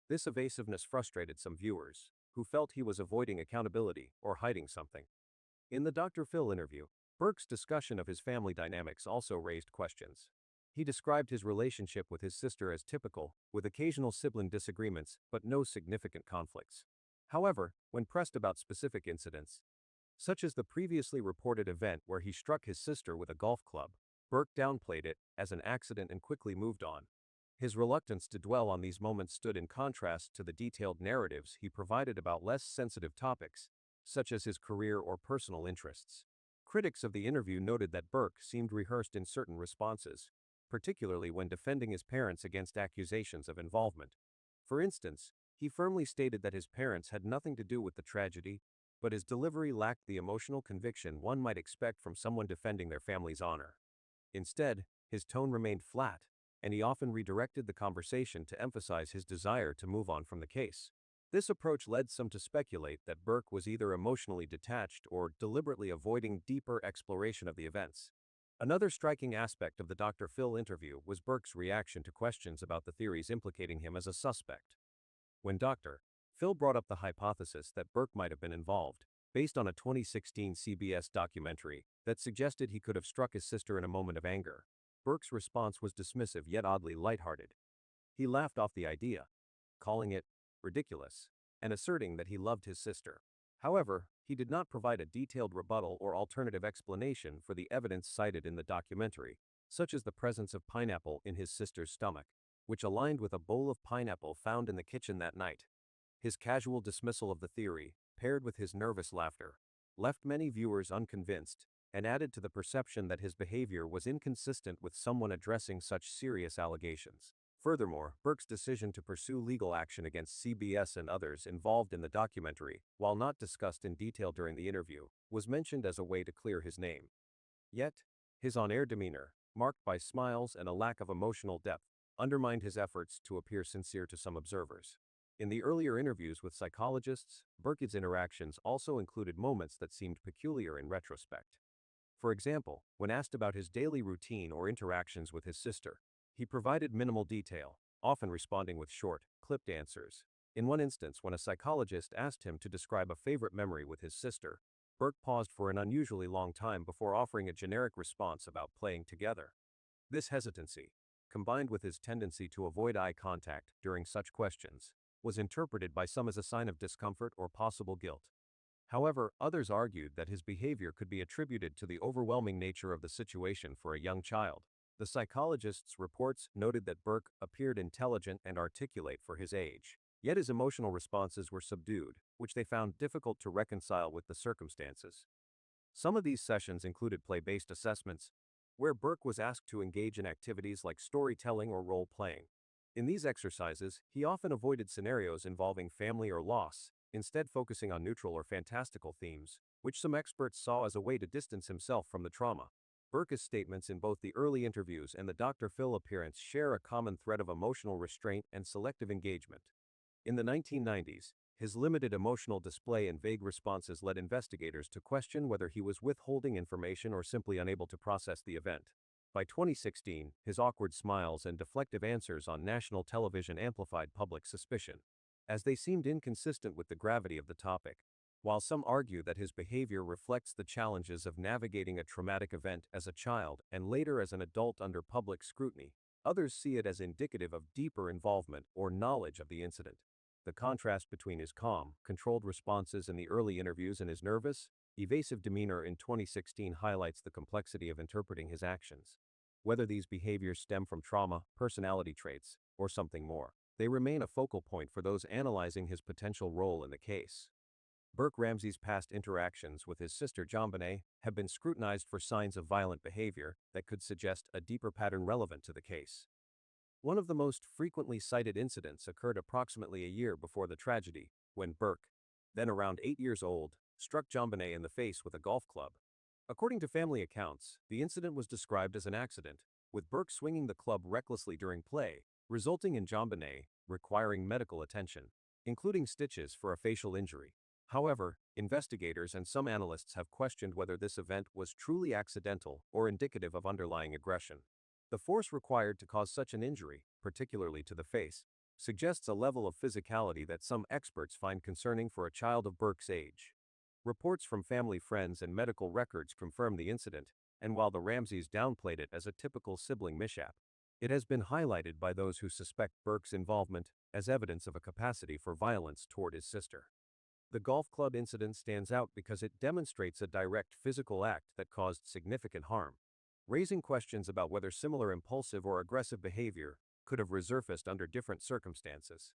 This evasiveness frustrated some viewers, who felt he was avoiding accountability or hiding something. In the Dr. Phil interview, Burke's discussion of his family dynamics also raised questions. He described his relationship with his sister as typical, with occasional sibling disagreements but no significant conflicts. However, when pressed about specific incidents, such as the previously reported event where he struck his sister with a golf club. Burke downplayed it as an accident and quickly moved on. His reluctance to dwell on these moments stood in contrast to the detailed narratives he provided about less sensitive topics, such as his career or personal interests. Critics of the interview noted that Burke seemed rehearsed in certain responses, particularly when defending his parents against accusations of involvement. For instance, he firmly stated that his parents had nothing to do with the tragedy, but his delivery lacked the emotional conviction one might expect from someone defending their family's honor. Instead, his tone remained flat, and he often redirected the conversation to emphasize his desire to move on from the case. This approach led some to speculate that Burke was either emotionally detached or deliberately avoiding deeper exploration of the events. Another striking aspect of the Dr. Phil interview was Burke's reaction to questions about the theories implicating him as a suspect. When Dr. Phil brought up the hypothesis that Burke might have been involved, based on a 2016 CBS documentary that suggested he could have struck his sister in a moment of anger, Burke's response was dismissive yet oddly lighthearted. He laughed off the idea, calling it ridiculous, and asserting that he loved his sister. However, he did not provide a detailed rebuttal or alternative explanation for the evidence cited in the documentary, such as the presence of pineapple in his sister's stomach, which aligned with a bowl of pineapple found in the kitchen that night. His casual dismissal of the theory, paired with his nervous laughter, left many viewers unconvinced and added to the perception that his behavior was inconsistent with someone addressing such serious allegations. Furthermore, Burke's decision to pursue legal action against CBS and others involved in the documentary, while not discussed in detail during the interview, was mentioned as a way to clear his name. Yet, his on-air demeanor, marked by smiles and a lack of emotional depth, undermined his efforts to appear sincere to some observers. In the earlier interviews with psychologists, Burke's interactions also included moments that seemed peculiar in retrospect. For example, when asked about his daily routine or interactions with his sister, he provided minimal detail, often responding with short, clipped answers. In one instance, when a psychologist asked him to describe a favorite memory with his sister, Burke paused for an unusually long time before offering a generic response about playing together. This hesitancy, combined with his tendency to avoid eye contact during such questions, was interpreted by some as a sign of discomfort or possible guilt. However, others argued that his behavior could be attributed to the overwhelming nature of the situation for a young child. The psychologist's reports noted that Burke appeared intelligent and articulate for his age, yet his emotional responses were subdued, which they found difficult to reconcile with the circumstances. Some of these sessions included play-based assessments, where Burke was asked to engage in activities like storytelling or role-playing. In these exercises, he often avoided scenarios involving family or loss, instead focusing on neutral or fantastical themes, which some experts saw as a way to distance himself from the trauma. Burke's statements in both the early interviews and the Dr. Phil appearance share a common thread of emotional restraint and selective engagement. In the 1990s, his limited emotional display and vague responses led investigators to question whether he was withholding information or simply unable to process the event. By 2016, his awkward smiles and deflective answers on national television amplified public suspicion, as they seemed inconsistent with the gravity of the topic. While some argue that his behavior reflects the challenges of navigating a traumatic event as a child and later as an adult under public scrutiny, others see it as indicative of deeper involvement or knowledge of the incident. The contrast between his calm, controlled responses in the early interviews and his nervous, evasive demeanor in 2016 highlights the complexity of interpreting his actions. Whether these behaviors stem from trauma, personality traits, or something more, they remain a focal point for those analyzing his potential role in the case. Burke Ramsey's past interactions with his sister JonBenét have been scrutinized for signs of violent behavior that could suggest a deeper pattern relevant to the case. One of the most frequently cited incidents occurred approximately a year before the tragedy, when Burke, then around 8 years old, struck JonBenét in the face with a golf club. According to family accounts, the incident was described as an accident, with Burke swinging the club recklessly during play, resulting in JonBenét requiring medical attention, including stitches for a facial injury. However, investigators and some analysts have questioned whether this event was truly accidental or indicative of underlying aggression. The force required to cause such an injury, particularly to the face, suggests a level of physicality that some experts find concerning for a child of Burke's age. Reports from family friends and medical records confirm the incident, and while the Ramseys downplayed it as a typical sibling mishap, it has been highlighted by those who suspect Burke's involvement as evidence of a capacity for violence toward his sister. The golf club incident stands out because it demonstrates a direct physical act that caused significant harm, raising questions about whether similar impulsive or aggressive behavior could have resurfaced under different circumstances.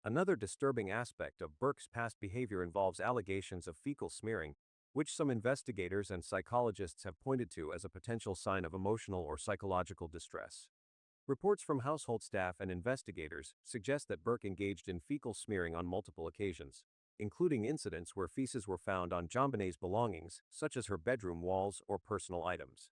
Another disturbing aspect of Burke's past behavior involves allegations of fecal smearing, which some investigators and psychologists have pointed to as a potential sign of emotional or psychological distress. Reports from household staff and investigators suggest that Burke engaged in fecal smearing on multiple occasions, including incidents where feces were found on JonBenét's belongings, such as her bedroom walls or personal items.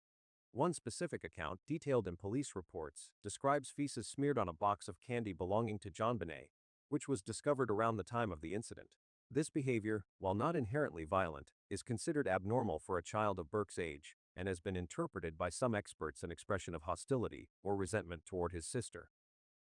One specific account, detailed in police reports, describes feces smeared on a box of candy belonging to JonBenet, which was discovered around the time of the incident. This behavior, while not inherently violent, is considered abnormal for a child of Burke's age and has been interpreted by some experts an expression of hostility or resentment toward his sister.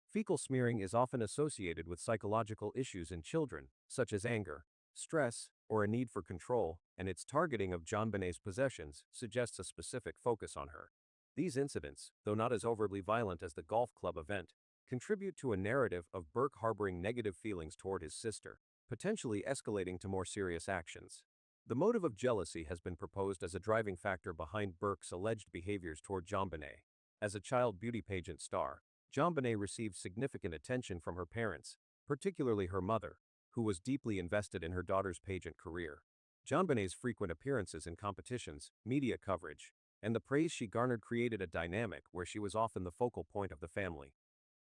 Fecal smearing is often associated with psychological issues in children, such as anger, stress, or a need for control, and its targeting of JonBenét's possessions suggests a specific focus on her. These incidents, though not as overtly violent as the golf club event, contribute to a narrative of Burke harboring negative feelings toward his sister, potentially escalating to more serious actions. The motive of jealousy has been proposed as a driving factor behind Burke's alleged behaviors toward JonBenet. As a child beauty pageant star, JonBenet received significant attention from her parents, particularly her mother, who was deeply invested in her daughter's pageant career. JonBenet's frequent appearances in competitions, media coverage, and the praise she garnered created a dynamic where she was often the focal point of the family.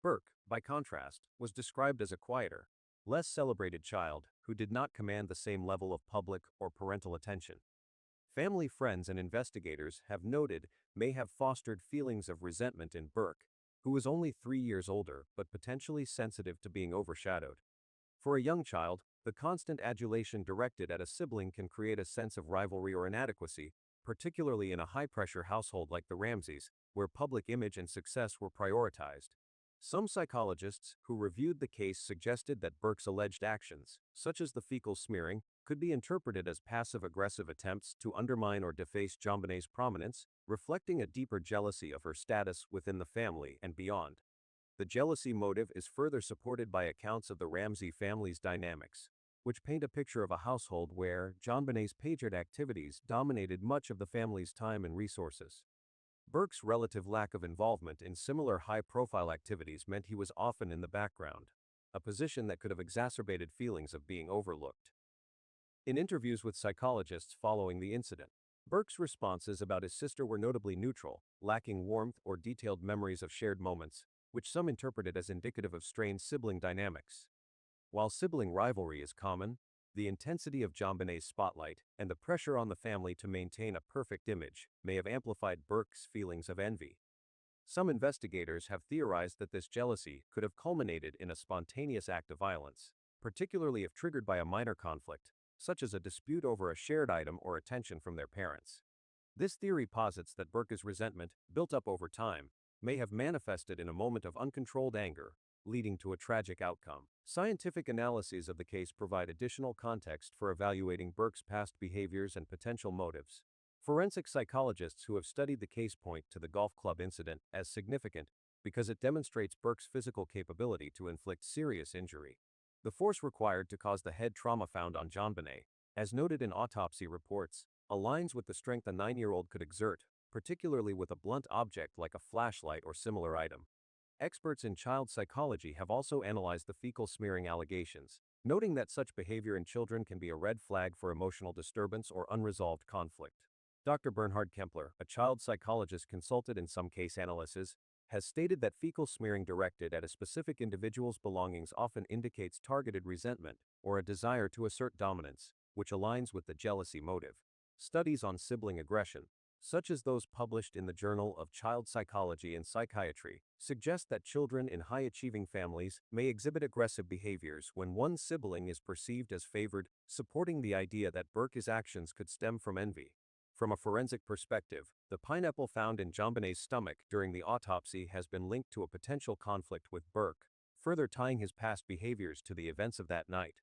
Burke, by contrast, was described as a quieter, less celebrated child who did not command the same level of public or parental attention. Family friends and investigators have noted may have fostered feelings of resentment in Burke, who was only 3 years older but potentially sensitive to being overshadowed. For a young child, the constant adulation directed at a sibling can create a sense of rivalry or inadequacy, particularly in a high-pressure household like the Ramseys, where public image and success were prioritized. Some psychologists who reviewed the case suggested that Burke's alleged actions, such as the fecal smearing, could be interpreted as passive-aggressive attempts to undermine or deface JonBenét's prominence, reflecting a deeper jealousy of her status within the family and beyond. The jealousy motive is further supported by accounts of the Ramsey family's dynamics, which paint a picture of a household where JonBenét's pageant activities dominated much of the family's time and resources. Burke's relative lack of involvement in similar high-profile activities meant he was often in the background, a position that could have exacerbated feelings of being overlooked. In interviews with psychologists following the incident, Burke's responses about his sister were notably neutral, lacking warmth or detailed memories of shared moments, which some interpreted as indicative of strained sibling dynamics. While sibling rivalry is common, the intensity of JonBenét's spotlight and the pressure on the family to maintain a perfect image may have amplified Burke's feelings of envy. Some investigators have theorized that this jealousy could have culminated in a spontaneous act of violence, particularly if triggered by a minor conflict, such as a dispute over a shared item or attention from their parents. This theory posits that Burke's resentment, built up over time, may have manifested in a moment of uncontrolled anger, leading to a tragic outcome. Scientific analyses of the case provide additional context for evaluating Burke's past behaviors and potential motives. Forensic psychologists who have studied the case point to the golf club incident as significant because it demonstrates Burke's physical capability to inflict serious injury. The force required to cause the head trauma found on JonBenet, as noted in autopsy reports, aligns with the strength a 9-year-old could exert, particularly with a blunt object like a flashlight or similar item. Experts in child psychology have also analyzed the fecal smearing allegations, noting that such behavior in children can be a red flag for emotional disturbance or unresolved conflict. Dr. Bernhard Kempler, a child psychologist consulted in some case analyses, has stated that fecal smearing directed at a specific individual's belongings often indicates targeted resentment or a desire to assert dominance, which aligns with the jealousy motive. Studies on sibling aggression, such as those published in the Journal of Child Psychology and Psychiatry, suggest that children in high-achieving families may exhibit aggressive behaviors when one sibling is perceived as favored, supporting the idea that Burke's actions could stem from envy. From a forensic perspective, the pineapple found in JonBenét's stomach during the autopsy has been linked to a potential conflict with Burke, further tying his past behaviors to the events of that night.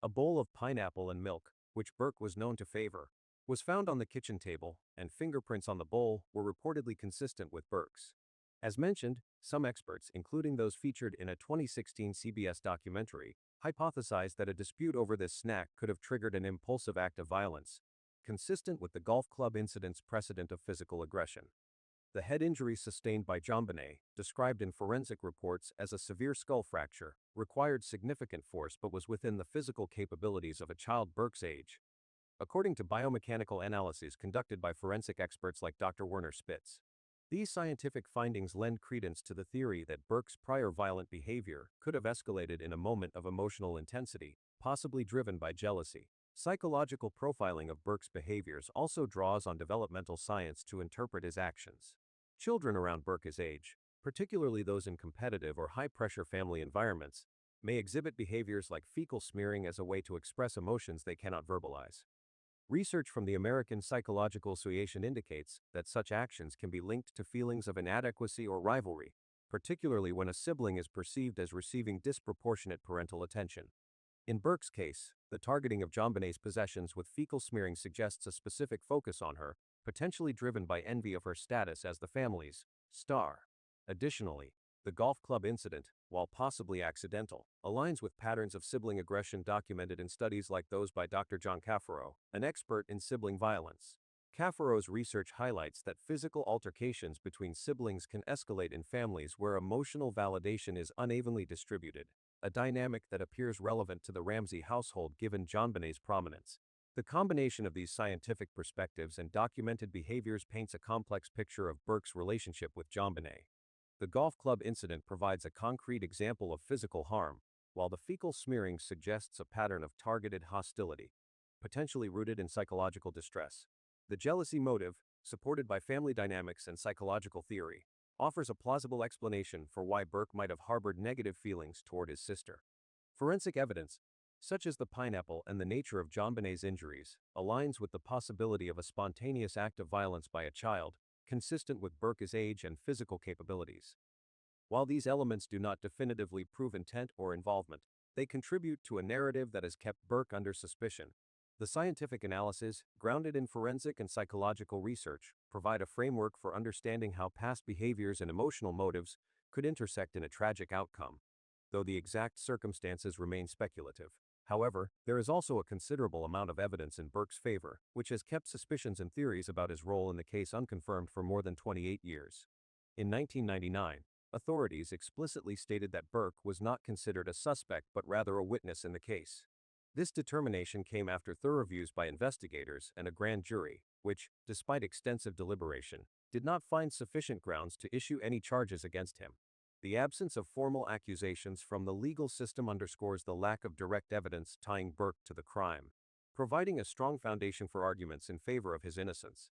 A bowl of pineapple and milk, which Burke was known to favor, was found on the kitchen table, and fingerprints on the bowl were reportedly consistent with Burke's. As mentioned, some experts, including those featured in a 2016 CBS documentary, hypothesized that a dispute over this snack could have triggered an impulsive act of violence, consistent with the golf club incident's precedent of physical aggression. The head injury sustained by JonBenét, described in forensic reports as a severe skull fracture, required significant force but was within the physical capabilities of a child Burke's age. According to biomechanical analyses conducted by forensic experts like Dr. Werner Spitz, these scientific findings lend credence to the theory that Burke's prior violent behavior could have escalated in a moment of emotional intensity, possibly driven by jealousy. Psychological profiling of Burke's behaviors also draws on developmental science to interpret his actions. Children around Burke's age, particularly those in competitive or high-pressure family environments, may exhibit behaviors like fecal smearing as a way to express emotions they cannot verbalize. Research from the American Psychological Association indicates that such actions can be linked to feelings of inadequacy or rivalry, particularly when a sibling is perceived as receiving disproportionate parental attention. In Burke's case, the targeting of JonBenét's possessions with fecal smearing suggests a specific focus on her, potentially driven by envy of her status as the family's star. Additionally, the golf club incident, while possibly accidental, aligns with patterns of sibling aggression documented in studies like those by Dr. John Cafaro, an expert in sibling violence. Cafaro's research highlights that physical altercations between siblings can escalate in families where emotional validation is unevenly distributed, a dynamic that appears relevant to the Ramsey household given JonBenét's prominence. The combination of these scientific perspectives and documented behaviors paints a complex picture of Burke's relationship with JonBenét. The golf club incident provides a concrete example of physical harm, while the fecal smearing suggests a pattern of targeted hostility, potentially rooted in psychological distress. The jealousy motive, supported by family dynamics and psychological theory, offers a plausible explanation for why Burke might have harbored negative feelings toward his sister. Forensic evidence, such as the pineapple and the nature of JonBenét's injuries, aligns with the possibility of a spontaneous act of violence by a child, consistent with Burke's age and physical capabilities. While these elements do not definitively prove intent or involvement, they contribute to a narrative that has kept Burke under suspicion. The scientific analysis, grounded in forensic and psychological research, provide a framework for understanding how past behaviors and emotional motives could intersect in a tragic outcome, though the exact circumstances remain speculative. However, there is also a considerable amount of evidence in Burke's favor, which has kept suspicions and theories about his role in the case unconfirmed for more than 28 years. In 1999, authorities explicitly stated that Burke was not considered a suspect but rather a witness in the case. This determination came after thorough reviews by investigators and a grand jury, which, despite extensive deliberation, did not find sufficient grounds to issue any charges against him. The absence of formal accusations from the legal system underscores the lack of direct evidence tying Burke to the crime, providing a strong foundation for arguments in favor of his innocence.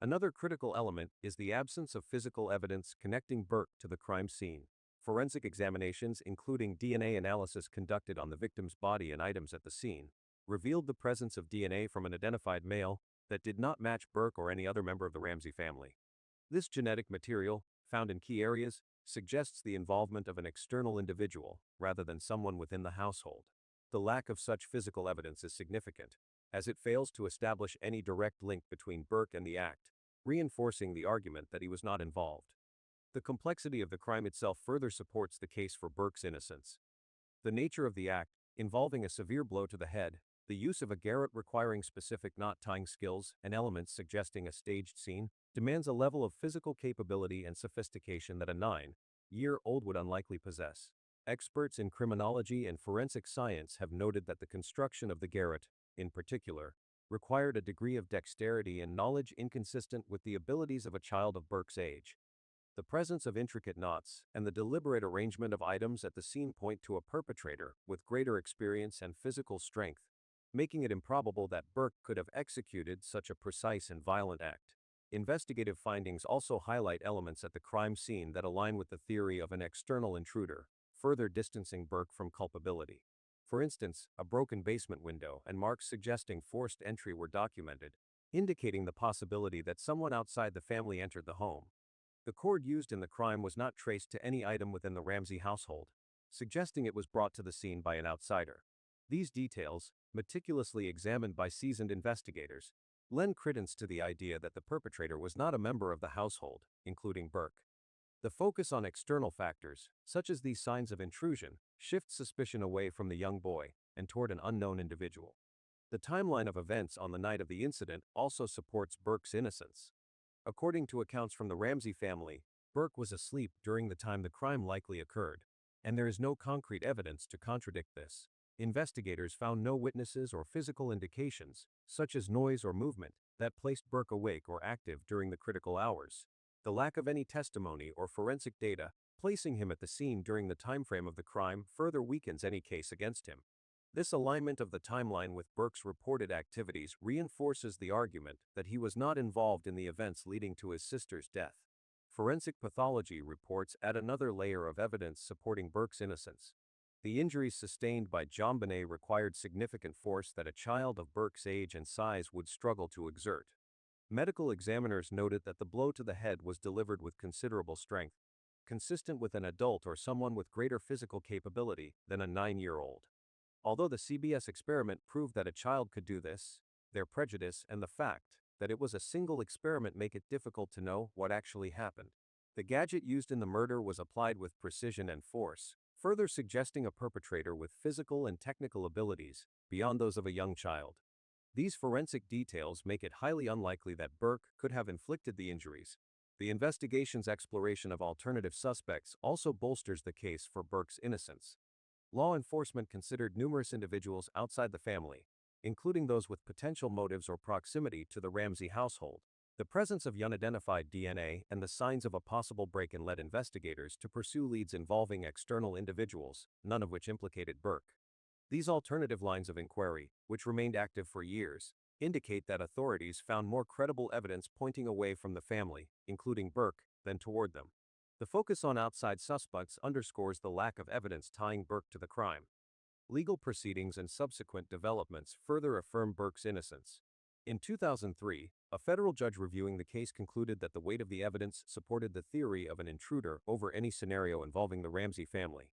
Another critical element is the absence of physical evidence connecting Burke to the crime scene. Forensic examinations, including DNA analysis conducted on the victim's body and items at the scene, revealed the presence of DNA from an identified male that did not match Burke or any other member of the Ramsey family. This genetic material, found in key areas, suggests the involvement of an external individual rather than someone within the household. The lack of such physical evidence is significant, as it fails to establish any direct link between Burke and the act, reinforcing the argument that he was not involved. The complexity of the crime itself further supports the case for Burke's innocence. The nature of the act, involving a severe blow to the head, the use of a garrote requiring specific knot-tying skills and elements suggesting a staged scene, demands a level of physical capability and sophistication that a 9-year-old would unlikely possess. Experts in criminology and forensic science have noted that the construction of the garrote, in particular, required a degree of dexterity and knowledge inconsistent with the abilities of a child of Burke's age. The presence of intricate knots and the deliberate arrangement of items at the scene point to a perpetrator with greater experience and physical strength, making it improbable that Burke could have executed such a precise and violent act. Investigative findings also highlight elements at the crime scene that align with the theory of an external intruder, further distancing Burke from culpability. For instance, a broken basement window and marks suggesting forced entry were documented, indicating the possibility that someone outside the family entered the home. The cord used in the crime was not traced to any item within the Ramsey household, suggesting it was brought to the scene by an outsider. These details, meticulously examined by seasoned investigators, lend credence to the idea that the perpetrator was not a member of the household, including Burke. The focus on external factors, such as these signs of intrusion, shifts suspicion away from the young boy and toward an unknown individual. The timeline of events on the night of the incident also supports Burke's innocence. According to accounts from the Ramsey family, Burke was asleep during the time the crime likely occurred, and there is no concrete evidence to contradict this. Investigators found no witnesses or physical indications, such as noise or movement, that placed Burke awake or active during the critical hours. The lack of any testimony or forensic data placing him at the scene during the timeframe of the crime further weakens any case against him. This alignment of the timeline with Burke's reported activities reinforces the argument that he was not involved in the events leading to his sister's death. Forensic pathology reports add another layer of evidence supporting Burke's innocence. The injuries sustained by JonBenét required significant force that a child of Burke's age and size would struggle to exert. Medical examiners noted that the blow to the head was delivered with considerable strength, consistent with an adult or someone with greater physical capability than a 9-year-old. Although the CBS experiment proved that a child could do this, their prejudice and the fact that it was a single experiment make it difficult to know what actually happened. The gadget used in the murder was applied with precision and force, further suggesting a perpetrator with physical and technical abilities beyond those of a young child. These forensic details make it highly unlikely that Burke could have inflicted the injuries. The investigation's exploration of alternative suspects also bolsters the case for Burke's innocence. Law enforcement considered numerous individuals outside the family, including those with potential motives or proximity to the Ramsey household. The presence of unidentified DNA and the signs of a possible break-in led investigators to pursue leads involving external individuals, none of which implicated Burke. These alternative lines of inquiry, which remained active for years, indicate that authorities found more credible evidence pointing away from the family, including Burke, than toward them. The focus on outside suspects underscores the lack of evidence tying Burke to the crime. Legal proceedings and subsequent developments further affirm Burke's innocence. In 2003, a federal judge reviewing the case concluded that the weight of the evidence supported the theory of an intruder over any scenario involving the Ramsey family.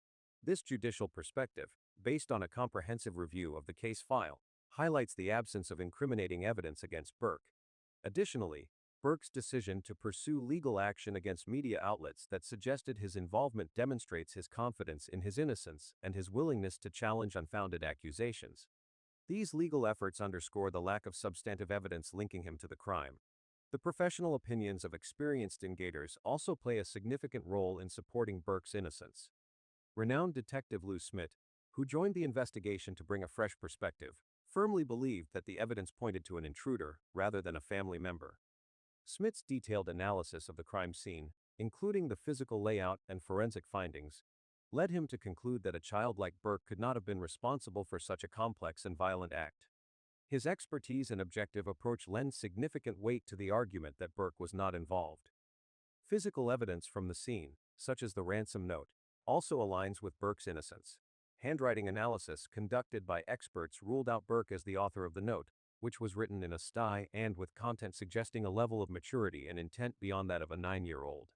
This judicial perspective, based on a comprehensive review of the case file, highlights the absence of incriminating evidence against Burke. Additionally, Burke's decision to pursue legal action against media outlets that suggested his involvement demonstrates his confidence in his innocence and his willingness to challenge unfounded accusations. These legal efforts underscore the lack of substantive evidence linking him to the crime. The professional opinions of experienced investigators also play a significant role in supporting Burke's innocence. Renowned detective Lou Smith, who joined the investigation to bring a fresh perspective, firmly believed that the evidence pointed to an intruder rather than a family member. Smith's detailed analysis of the crime scene, including the physical layout and forensic findings, led him to conclude that a child like Burke could not have been responsible for such a complex and violent act. His expertise and objective approach lend significant weight to the argument that Burke was not involved. Physical evidence from the scene, such as the ransom note, also aligns with Burke's innocence. Handwriting analysis conducted by experts ruled out Burke as the author of the note, which was written in a style and with content suggesting a level of maturity and intent beyond that of a 9-year-old.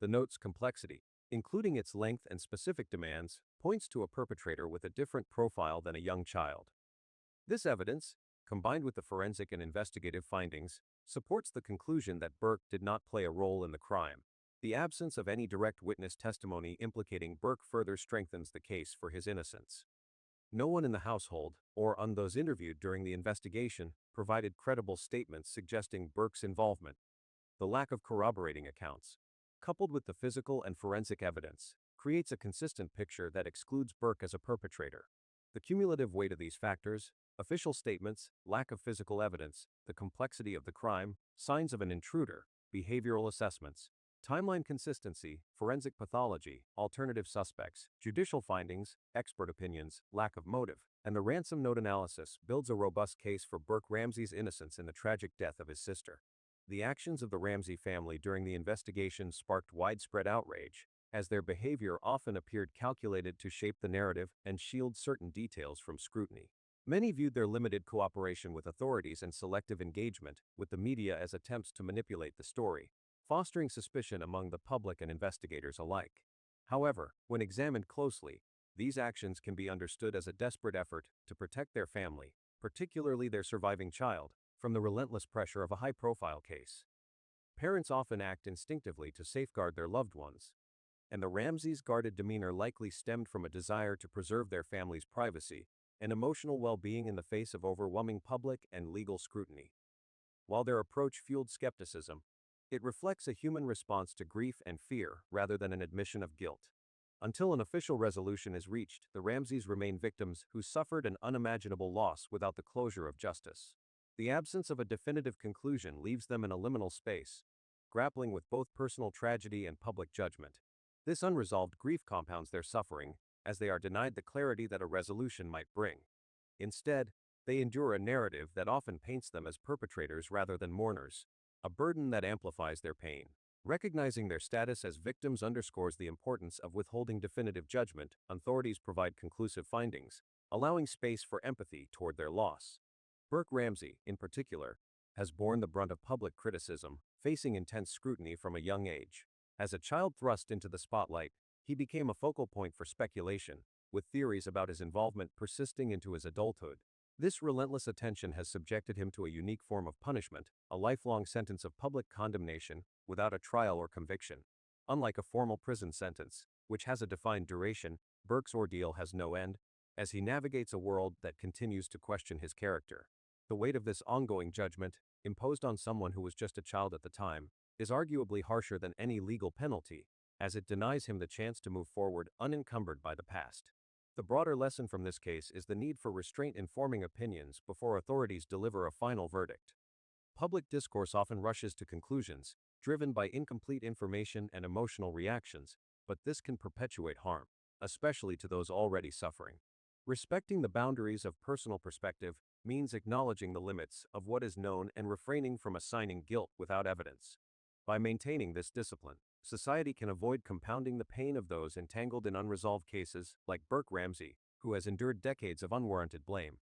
The note's complexity, including its length and specific demands, points to a perpetrator with a different profile than a young child. This evidence, combined with the forensic and investigative findings, supports the conclusion that Burke did not play a role in the crime. The absence of any direct witness testimony implicating Burke further strengthens the case for his innocence. No one in the household, or on those interviewed during the investigation, provided credible statements suggesting Burke's involvement. The lack of corroborating accounts, coupled with the physical and forensic evidence, creates a consistent picture that excludes Burke as a perpetrator. The cumulative weight of these factors, official statements, lack of physical evidence, the complexity of the crime, signs of an intruder, behavioral assessments, timeline consistency, forensic pathology, alternative suspects, judicial findings, expert opinions, lack of motive, and the ransom note analysis builds a robust case for Burke Ramsey's innocence in the tragic death of his sister. The actions of the Ramsey family during the investigation sparked widespread outrage, as their behavior often appeared calculated to shape the narrative and shield certain details from scrutiny. Many viewed their limited cooperation with authorities and selective engagement with the media as attempts to manipulate the story, fostering suspicion among the public and investigators alike. However, when examined closely, these actions can be understood as a desperate effort to protect their family, particularly their surviving child, from the relentless pressure of a high-profile case. Parents often act instinctively to safeguard their loved ones. and the Ramseys' guarded demeanor likely stemmed from a desire to preserve their family's privacy and emotional well-being in the face of overwhelming public and legal scrutiny. While their approach fueled skepticism, it reflects a human response to grief and fear rather than an admission of guilt. Until an official resolution is reached, the Ramseys remain victims who suffered an unimaginable loss without the closure of justice. The absence of a definitive conclusion leaves them in a liminal space, grappling with both personal tragedy and public judgment. This unresolved grief compounds their suffering, as they are denied the clarity that a resolution might bring. Instead, they endure a narrative that often paints them as perpetrators rather than mourners, a burden that amplifies their pain. Recognizing their status as victims underscores the importance of withholding definitive judgment. Authorities provide conclusive findings, allowing space for empathy toward their loss. Burke Ramsey, in particular, has borne the brunt of public criticism, facing intense scrutiny from a young age. As a child thrust into the spotlight, he became a focal point for speculation, with theories about his involvement persisting into his adulthood. This relentless attention has subjected him to a unique form of punishment, a lifelong sentence of public condemnation without a trial or conviction. Unlike a formal prison sentence, which has a defined duration, Burke's ordeal has no end, as he navigates a world that continues to question his character. The weight of this ongoing judgment, imposed on someone who was just a child at the time, is arguably harsher than any legal penalty, as it denies him the chance to move forward unencumbered by the past. The broader lesson from this case is the need for restraint in forming opinions before authorities deliver a final verdict. Public discourse often rushes to conclusions, driven by incomplete information and emotional reactions, but this can perpetuate harm, especially to those already suffering. Respecting the boundaries of personal perspective means acknowledging the limits of what is known and refraining from assigning guilt without evidence. By maintaining this discipline, society can avoid compounding the pain of those entangled in unresolved cases like Burke Ramsey, who has endured decades of unwarranted blame.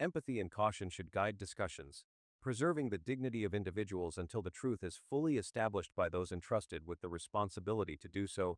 Empathy and caution should guide discussions, preserving the dignity of individuals until the truth is fully established by those entrusted with the responsibility to do so.